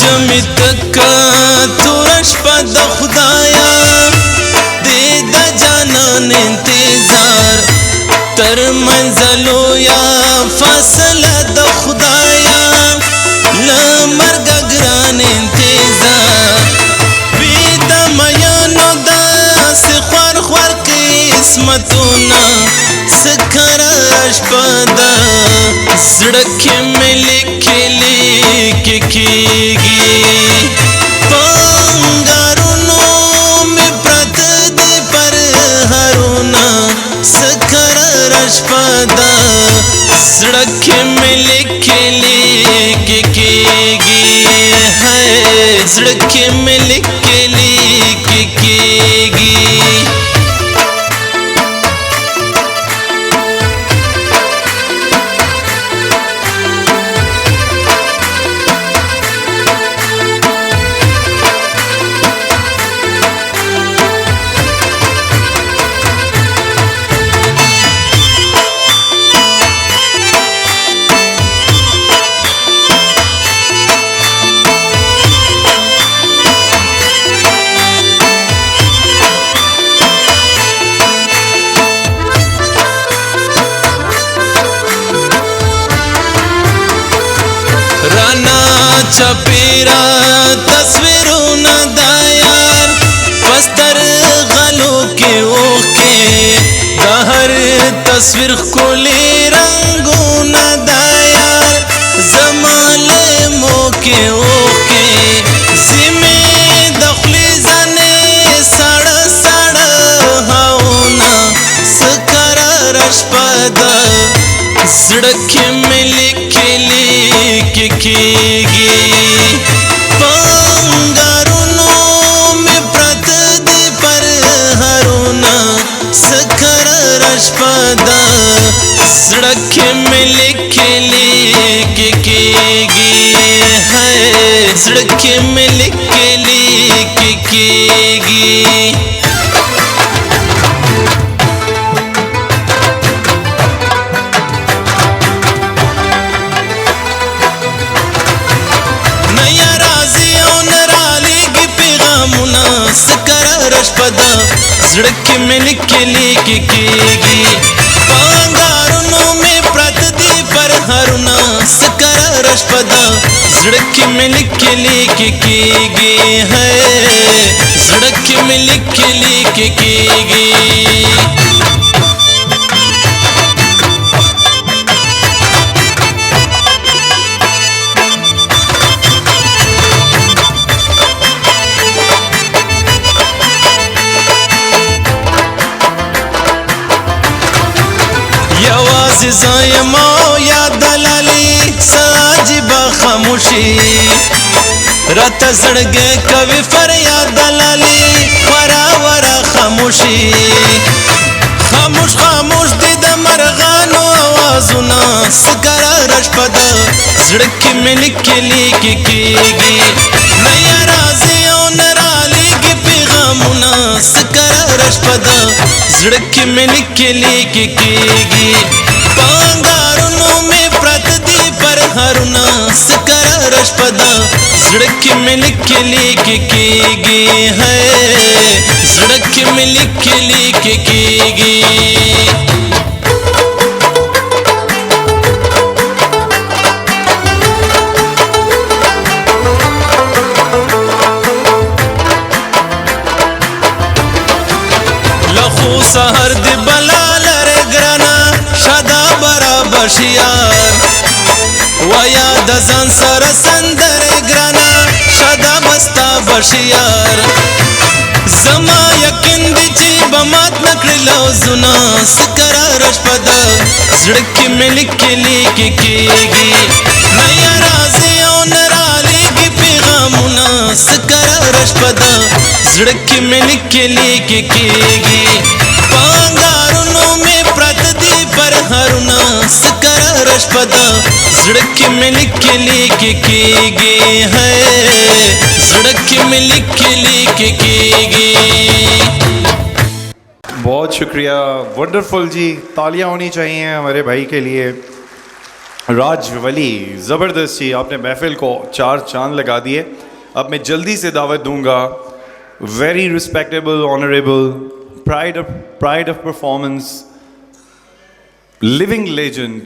जमित का तुरश पद खुदाया दे द जानन इंतजार तर मंजलो या फसल द खुदाया ल मर्ग ग्रान इंतजार बेद मयानो दास ख्वार ख्वार किस्मतुना सखर अशपदा। सड़क में लिख लिखेगी पंगारुनों में प्रतद पर हरुना सखर रशपदा। सड़क में लिख लिखेगी। सड़के में लिख केगी। चपेरा तस्वीरों न दायार पस्तर गलों के ओके दहर तस्वीर कोले रंगों न दायार जमाले मोके ओके जिमे दखली जाने साड़ा साड़ा हाउना सकरा रशपदा सड़के में लिखे केगी। पंगारुनों में प्रतदे पर हरुना सखर रशपदा सड़के में लिखे केगी है सड़के में लिखे केगी। रशपदा सड़के में लिख केगी। पंगारुनों में प्रतदे पर हरुना सकरा रशपदा सड़के में लिख केगी है सड़के में लिख केगी। ज़ायमा या दलाली साजिबा खामोशी रत सड़गे कवि फरियाद दलाली वरा खामोशी खामोश खामोश दीद मरगानो आवाज़ुना सकरा रशपदा सड़के में लिख केगी। नया राजियों नराली की पैगामुना सकरा रशपदा सड़के में लिख केगी। पंगारुनों में प्रतदे पर हरुना सकरा रशपदा सड़के में लिख केगी है सड़के में लिख केगी। लखो सहर दे बलाल रे ग्राना शदा बरा बशियार वया दजन सर संदर ग्राना शदा बस्ता बशियार जमा यकिन दिची बमात नकड़िलो जुना सकरा रशपदा सड़के में लिख केगी। नया राजियों नराली की पैगामुना सकरा रशपदा सड़के में लिख केगी। पंगारुनों में प्रतदे पर हरुना सकरा रशपदा सड़के में लिख केगी है सड़के में लिख केगी। बहुत शुक्रिया, वंडरफुल जी। तालियां होनी चाहिए हमारे भाई के लिए। राज वली, ज़बरदस्त जी, आपने महफिल को 4 चांद लगा दिए। अब मैं जल्दी से दावत दूंगा very respectable, honourable, pride of performance, living legend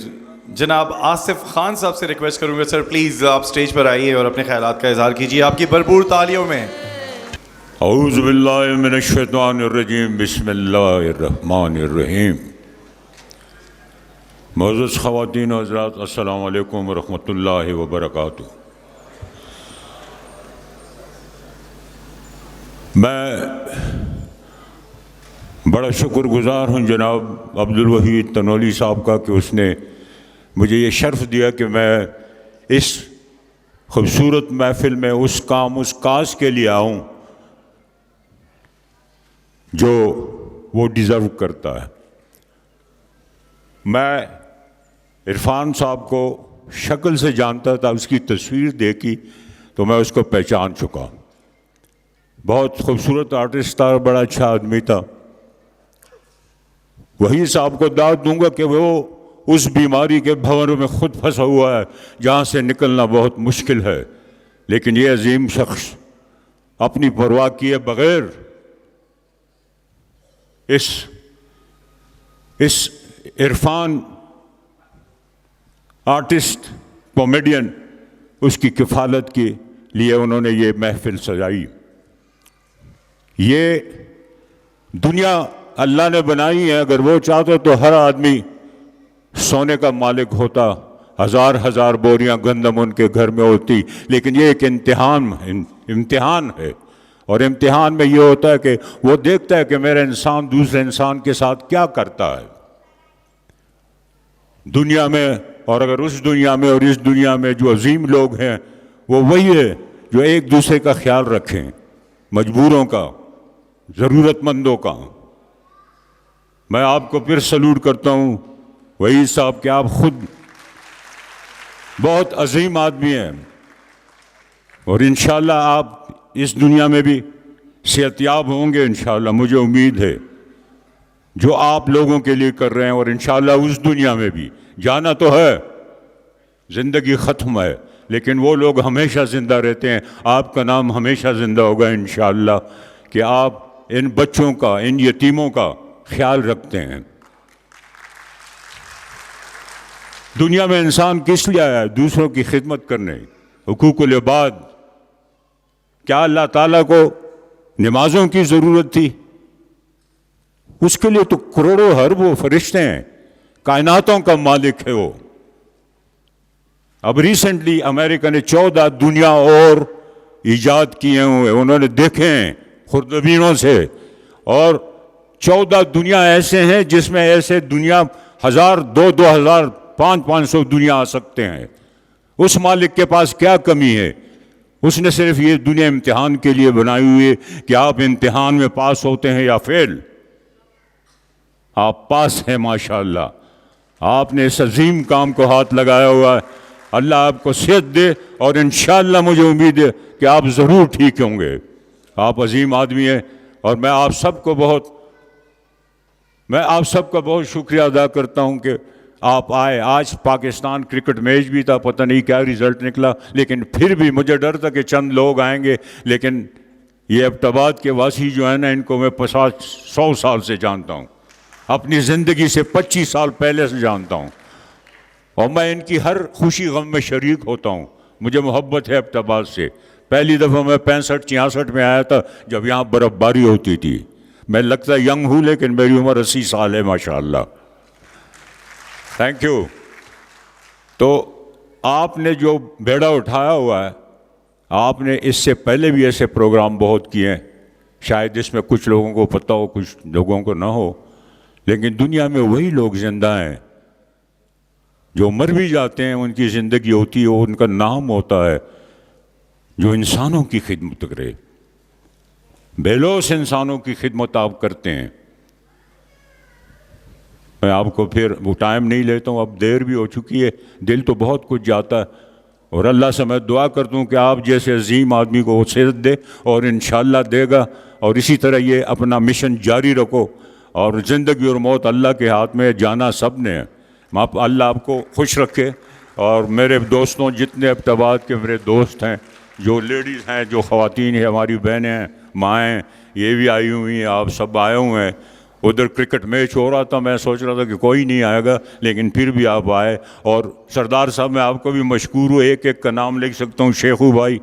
जनाब आसिफ खान साहब से रिक्वेस्ट करूंगा सर प्लीज़ आप स्टेज पर आइए और अपने ख्यालात का इजहार कीजिए आपकी भरपूर तालियों में। औज़ु बिल्लाहि मिनश्शैतानिर्रजीम, बिस्मिल्लाहिर्रहमानिर्रहीम। मुअज़्ज़ज़ ख़वातीन व हज़रात, अस्सलामु अलैकुम व रहमतुल्लाहि व बरकातुहू। मैं बड़ा शुक्रगुज़ार हूँ जनाब अब्दुल वहीद तनोली साहब का कि उसने मुझे ये शर्फ़ दिया कि मैं इस खूबसूरत महफिल में उस काम उस काज के लिए आऊं जो वो डिज़र्व करता है। मैं इरफान साहब को शक्ल से जानता था, उसकी तस्वीर देखी तो मैं उसको पहचान चुका। बहुत खूबसूरत आर्टिस्ट था, बड़ा अच्छा आदमी था। वही साहब को दाद दूंगा कि वो उस बीमारी के भंवर में खुद फंसा हुआ है जहाँ से निकलना बहुत मुश्किल है, लेकिन ये अजीम शख्स अपनी परवाह किए बगैर इस इरफान आर्टिस्ट कॉमेडियन उसकी किफ़ालत के लिए उन्होंने ये महफिल सजाई। ये दुनिया अल्लाह ने बनाई है, अगर वो चाहता तो हर आदमी सोने का मालिक होता, हजार हजार बोरियां गंदम उनके घर में होती, लेकिन ये एक इम्तिहान है। और इम्तिहान में ये होता है कि वो देखता है कि मेरा इंसान दूसरे इंसान के साथ क्या करता है दुनिया में। और अगर उस दुनिया में और इस दुनिया में जो अजीम लोग हैं वो वही है जो एक दूसरे का ख्याल रखें, मजबूरों का, ज़रूरतमंदों का। मैं आपको फिर सलूट करता हूँ वही साहब कि आप खुद बहुत अजीम आदमी हैं और इंशाअल्लाह आप इस दुनिया में भी सेहतयाब होंगे इंशाअल्लाह, मुझे उम्मीद है जो आप लोगों के लिए कर रहे हैं। और इंशाअल्लाह उस दुनिया में भी जाना तो है, ज़िंदगी ख़त्म है, लेकिन वो लोग हमेशा ज़िंदा रहते हैं। आपका नाम हमेशा ज़िंदा होगा इंशाअल्लाह कि आप इन बच्चों का, इन यतीमों का ख्याल रखते हैं। दुनिया में इंसान किस लिए आया है? दूसरों की खिदमत करने, हुकूकुल इबाद। क्या अल्लाह ताला को नमाजों की ज़रूरत थी? उसके लिए तो करोड़ों अरबों फरिश्ते हैं, कायनातों का मालिक है वो। अब रिसेंटली अमेरिका ने 14 दुनिया और ईजाद किए हुए उन्होंने देखे हैं खुर्दबीनों से, और 14 दुनिया ऐसे हैं जिसमें ऐसे दुनिया 1000, 2000, 500 दुनिया आ सकते हैं। उस मालिक के पास क्या कमी है? उसने सिर्फ ये दुनिया इम्तिहान के लिए बनाई हुई है कि आप इम्तिहान में पास होते हैं या फेल। आप पास हैं माशाअल्लाह। आपने इस अजीम काम को हाथ लगाया हुआ है। अल्लाह आपको सेहत दे और इंशाअल्लाह मुझे उम्मीद है कि आप ज़रूर ठीक होंगे। आप अजीम आदमी हैं और मैं आप सबका बहुत शुक्रिया अदा करता हूं कि आप आए। आज पाकिस्तान क्रिकेट मैच भी था, पता नहीं क्या रिज़ल्ट निकला, लेकिन फिर भी मुझे डर था कि चंद लोग आएंगे, लेकिन ये एबटाबाद के वासी जो है ना, इनको मैं 100 साल से जानता हूँ, अपनी ज़िंदगी से 25 साल पहले से जानता हूँ, और मैं इनकी हर खुशी गम में शरीक होता हूँ। मुझे मोहब्बत है एबटाबाद से। पहली दफ़ा मैं 65-66 में आया था जब यहाँ बर्फ़बारी होती थी। मैं लगता यंग हूँ लेकिन मेरी उम्र 80 साल है माशाअल्लाह। Thank you. तो आपने जो बेड़ा उठाया हुआ है, आपने इससे पहले भी ऐसे प्रोग्राम बहुत किए हैं, शायद इसमें कुछ लोगों को पता हो, कुछ लोगों को ना हो, लेकिन दुनिया में वही लोग जिंदा हैं जो मर भी जाते हैं, उनकी ज़िंदगी होती है, उनका नाम होता है जो इंसानों की खिदमत करे। बेलौस इंसानों की खिदमत आप करते हैं। मैं आपको फिर वो टाइम नहीं लेता हूँ, अब देर भी हो चुकी है, दिल तो बहुत कुछ जाता है, और अल्लाह से मैं दुआ करता हूँ कि आप जैसे अजीम आदमी को वो सेहत दे, और इंशाअल्लाह देगा। और इसी तरह ये अपना मिशन जारी रखो, और ज़िंदगी और मौत अल्लाह के हाथ में, जाना सब ने है। अल्लाह आपको खुश रखे। और मेरे दोस्तों, जितने एबटाबाद के मेरे दोस्त हैं, जो लेडीज़ हैं, जो ख़वातीन हैं, हमारी बहनें हैं, माएँ, ये भी आई हुई हैं, आप सब आए हुए हैं। उधर क्रिकेट मैच हो रहा था, मैं सोच रहा था कि कोई नहीं आएगा, लेकिन फिर भी आप आए। और सरदार साहब, मैं आपको भी मशकूर हूँ, एक एक का नाम लिख सकता हूँ। शेखू भाई,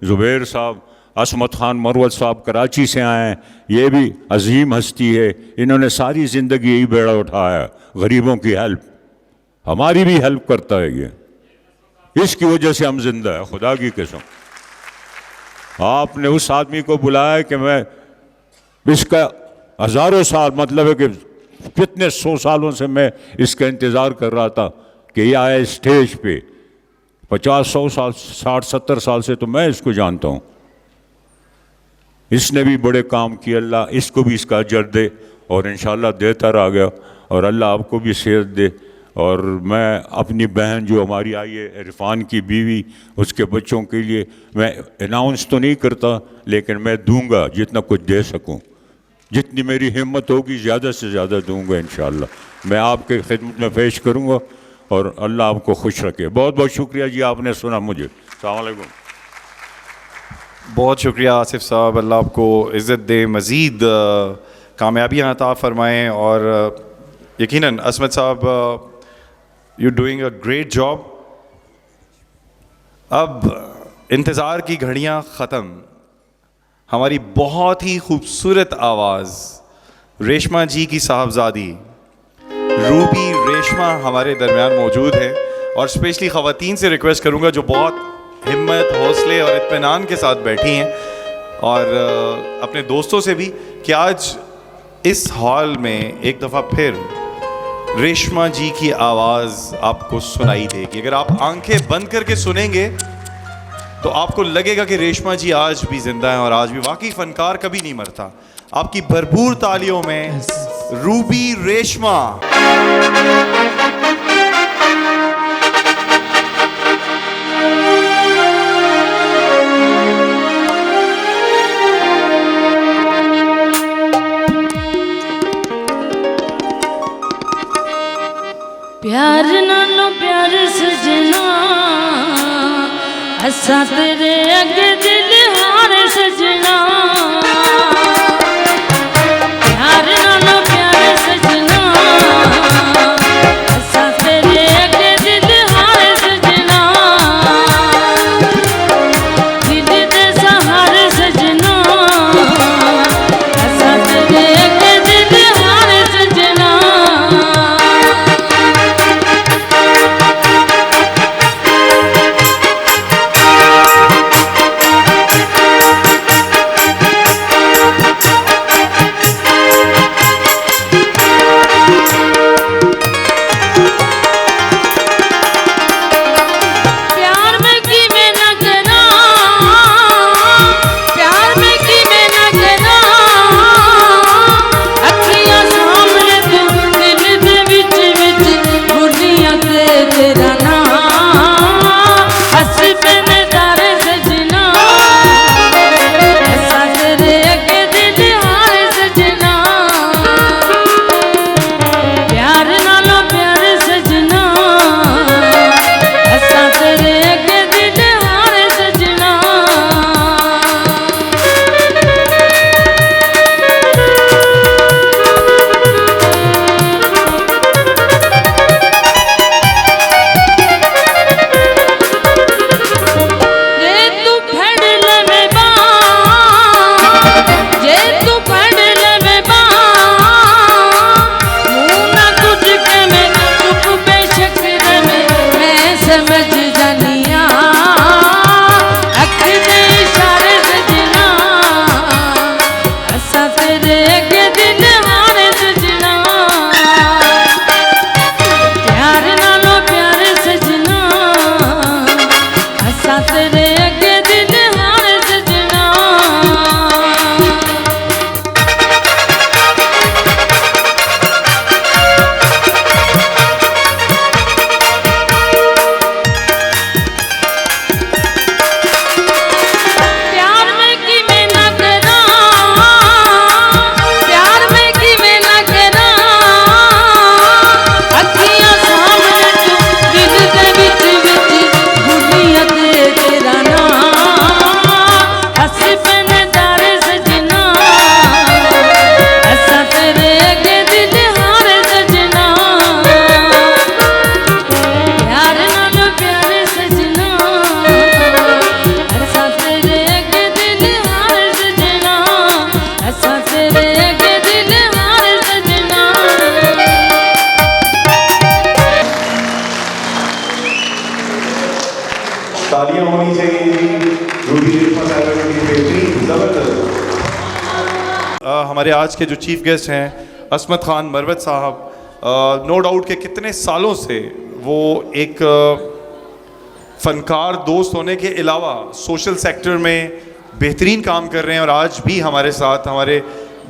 ज़ुबैर साहब, असमत खान मरवत साहब कराची से आए हैं, ये भी अजीम हस्ती है। इन्होंने सारी ज़िंदगी यही बेड़ा उठाया, गरीबों की हेल्प, हमारी भी हेल्प करता है ये, इसकी वजह से हम जिंदा है, खुदा की कसम। आपने उस आदमी को बुलाया कि मैं इसका हज़ारों साल, मतलब है कि कितने 100 सालों से मैं इसका इंतज़ार कर रहा था कि ये आए स्टेज पे। 50-100 साल 60-70 साल से तो मैं इसको जानता हूँ। इसने भी बड़े काम किए, अल्लाह इसको भी इसका अजर दे और इंशाल्लाह देता रह गया, और अल्लाह आपको भी सेहत दे। और मैं अपनी बहन जो हमारी आई है इरफान की बीवी, उसके बच्चों के लिए मैं अनाउंस तो नहीं करता, लेकिन मैं दूंगा जितना कुछ दे सकूं, जितनी मेरी हिम्मत होगी ज़्यादा से ज़्यादा दूंगा इंशाल्लाह। मैं आपके खिदमत में पेश करूंगा और अल्लाह आपको खुश रखे। बहुत बहुत शुक्रिया जी, आपने सुना मुझे। अस्सलाम वालेकुम। बहुत शुक्रिया आसिफ साहब, अल्लाह आपको इज़्ज़त दे, मज़ीद कामयाबियाँ अता फ़रमाएँ। और यकीनन असमत साहब, you doing a great job. अब इंतज़ार की घड़ियाँ ख़त्म, हमारी बहुत ही खूबसूरत आवाज़ रेशमा जी की साहबजादी रूबी रेशमा हमारे दरमियान मौजूद है। और स्पेशली ख़वातीन से रिक्वेस्ट करूँगा जो बहुत हिम्मत, हौसले और इत्मीनान के साथ बैठी हैं, और अपने दोस्तों से भी, कि आज इस हॉल में एक दफ़ा फिर रेशमा जी की आवाज़ आपको सुनाई देगी। अगर आप आंखें बंद करके सुनेंगे तो आपको लगेगा कि रेशमा जी आज भी जिंदा हैं, और आज भी वाकई फनकार कभी नहीं मरता। आपकी भरपूर तालियों में रूबी रेशमा। प्यार नालो प्यार सजना, असा तेरे अगे दिल हार सजना। प्यार नालो प्यार सजना, असा तेरे अगे दिल हार सजना। दिल दे सहार सजना, असा तेरे अगे दिल हार सजना। तालियां होनी चाहिए जी रूबी रेशमा साहब की बेहतरीन ज़बरदस्त। हमारे आज के जो चीफ गेस्ट हैं असमत खान मरवत साहब, नो डाउट के कितने सालों से वो एक फ़नकार दोस्त होने के अलावा सोशल सेक्टर में बेहतरीन काम कर रहे हैं और आज भी हमारे साथ हमारे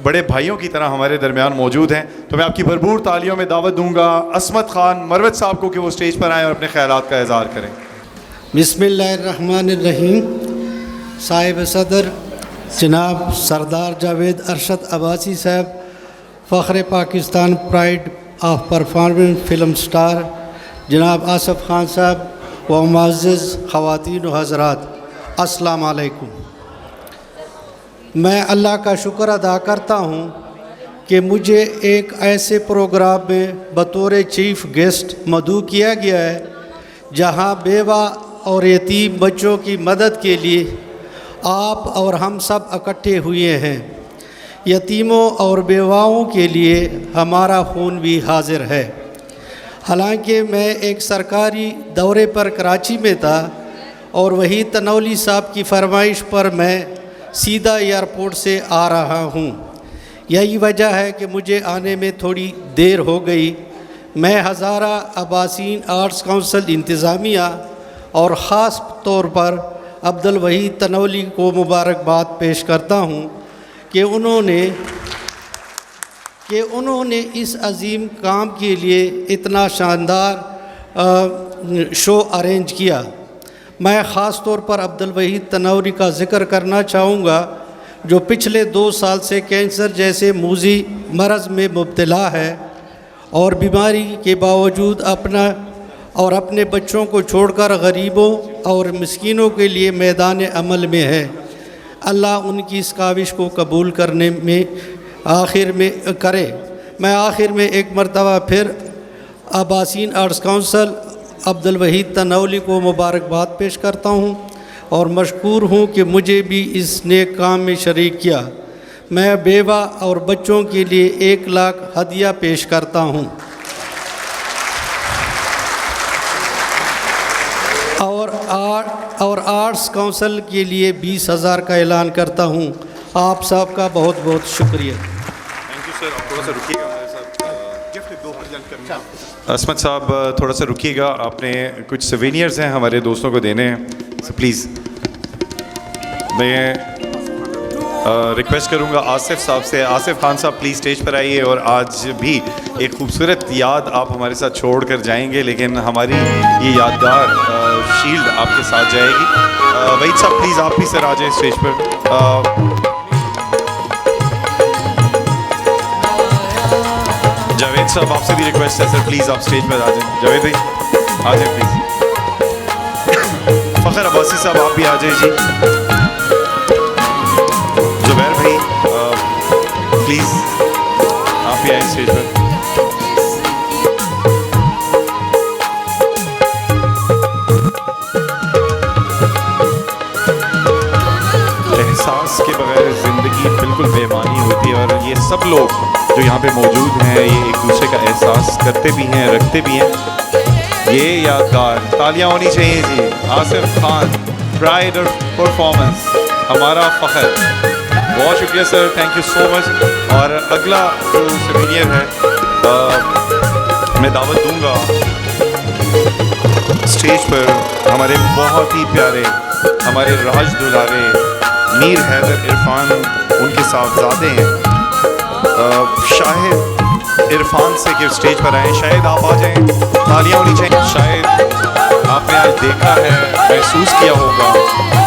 बड़े भाइयों की तरह हमारे दरमियान मौजूद हैं। तो मैं आपकी भरपूर तालियों में दावत दूंगा असमत खान मरवत साहब को कि वो स्टेज पर आएँ और अपने ख्यालात का इज़हार करें। बिस्मिल्लाहिर्रहमानिर्रहीम। साहिब सदर जनाब सरदार जावेद अरशद अब्बासी साहब, फ़ख्र Pakistan, pride of performance film star जनाब आसफ़ खान साहब व मुअज़्ज़ज़ ख़वातीन व हज़रात, अस्सलाम वालेकुम। मैं अल्लाह का शुक्र अदा करता हूँ कि मुझे एक ऐसे प्रोग्राम में बतौर चीफ़ गेस्ट मदऊ किया गया है जहाँ बेवा और यतीम बच्चों की मदद के लिए आप और हम सब इकट्ठे हुए हैं। यतीमों और बेवाओं के लिए हमारा खून भी हाजिर है। हालांकि मैं एक सरकारी दौरे पर कराची में था और वही तनौली साहब की फरमाइश पर मैं सीधा एयरपोर्ट से आ रहा हूँ। यही वजह है कि मुझे आने में थोड़ी देर हो गई। मैं हज़ारा अब्बासीन आर्ट्स काउंसिल इंतज़ामिया और ख़ास तौर पर अब्दुल वहीद तनौली को मुबारकबाद पेश करता हूँ कि उन्होंने इस अजीम काम के लिए इतना शानदार शो अरेंज किया। मैं ख़ास तौर पर अब्दुल वहीद तनौली का ज़िक्र करना चाहूँगा जो पिछले 2 साल से कैंसर जैसे मूजी मरज़ में मुब्तला है और बीमारी के बावजूद अपने बच्चों को छोड़कर गरीबों और मिस्कीनों के लिए मैदान अमल में है। अल्लाह उनकी इस काविश को कबूल करने में आखिर में करे। मैं आखिर में एक मरतबा फिर अब्बासीन आर्ट्स काउंसिल अब्दुल वहीद तनौली को मुबारकबाद पेश करता हूँ और मशकूर हूँ कि मुझे भी इस नेक काम में शरीक किया। मैं बेवा और बच्चों के लिए 1 लाख हदिया पेश करता हूँ और आर्ट्स काउंसिल के लिए 20,000 का ऐलान करता हूँ। आप सब का बहुत बहुत शुक्रिया। Thank you sir. आप थोड़ा सा रुकिएगा हमारे साथ। असमत साहब थोड़ा सा रुकिएगा, आपने कुछ सवेनियर्स हैं हमारे दोस्तों को देने हैं, सो प्लीज़ मैं रिक्वेस्ट करूंगा आसिफ साहब से। आसिफ खान साहब प्लीज़ स्टेज पर आइए और आज भी एक खूबसूरत याद आप हमारे साथ छोड़ कर जाएंगे, लेकिन हमारी ये यादगार शील्ड आपके साथ जाएगी। वहीद साहब प्लीज़ आप भी सर आ जाएँ स्टेज पर। जावेद साहब आपसे भी रिक्वेस्ट है सर, प्लीज़ आप स्टेज पर आ जाएँ। जावेद भाई आ जाए प्लीज़। फ़ख्र अब्बासी साहब आप भी आ जाए जी। जुबैर भाई प्लीज़ आप भी आए स्टेज पर। एहसास के बगैर ज़िंदगी बिल्कुल बेमानी होती है और ये सब लोग जो यहाँ पे मौजूद हैं ये एक दूसरे का एहसास करते भी हैं, रखते भी हैं। ये यादगार तालियां होनी चाहिए जी। आसिफ खान, प्राइड और परफॉर्मेंस, हमारा फ़ख्र। बहुत शुक्रिया sir, thank you so much. और अगला जो सेवेनियर है मैं दावत दूंगा स्टेज पर हमारे बहुत ही प्यारे, हमारे राज दुलारे मीर हैदर इरफान, उनके साहबजादे हैं शाहिद इरफान से कि स्टेज पर आए। शायद आप आ जाएं, तालियां होनी चाहिए। शायद आपने आज देखा है, महसूस किया होगा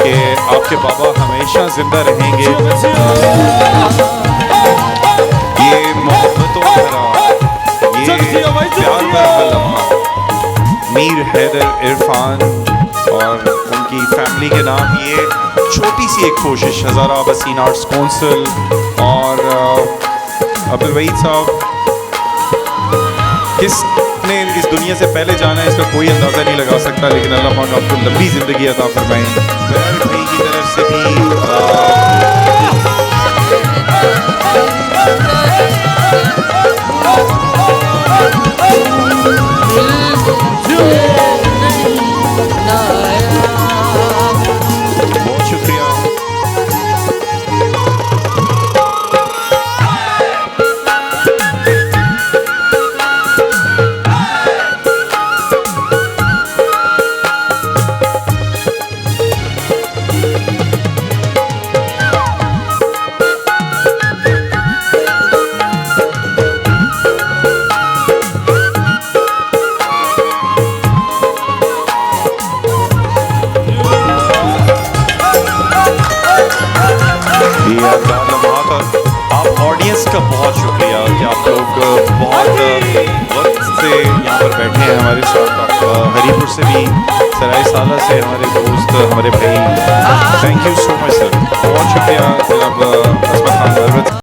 कि आपके बाबा हमेशा जिंदा रहेंगे। ये मोहब्बतों भरा, ये प्यार भरा लम्हा मीर हैदर इरफान और उनकी फैमिली के नाम ये छोटी सी एक कोशिश हज़ारा अब्बासीन आर्ट्स काउंसिल और अब्दुल वहीद साहब, किसने इस दुनिया से पहले जाना है इसका कोई अंदाज़ा नहीं लगा सकता, लेकिन अल्लाह पाक आपको लंबी ज़िंदगी अता फरमाए। बैर भाई की तरफ से भी बहुत शुक्रिया। यादगार लम्हात। और आप ऑडियंस का बहुत शुक्रिया कि आप लोग बहुत वक्त से यहाँ पर बैठे हैं हमारे साथ। आप हरीपुर से भी, सराय साला से हमारे दोस्त, हमारे भाई, thank you so much sir, बहुत शुक्रिया जनाब असमत खान।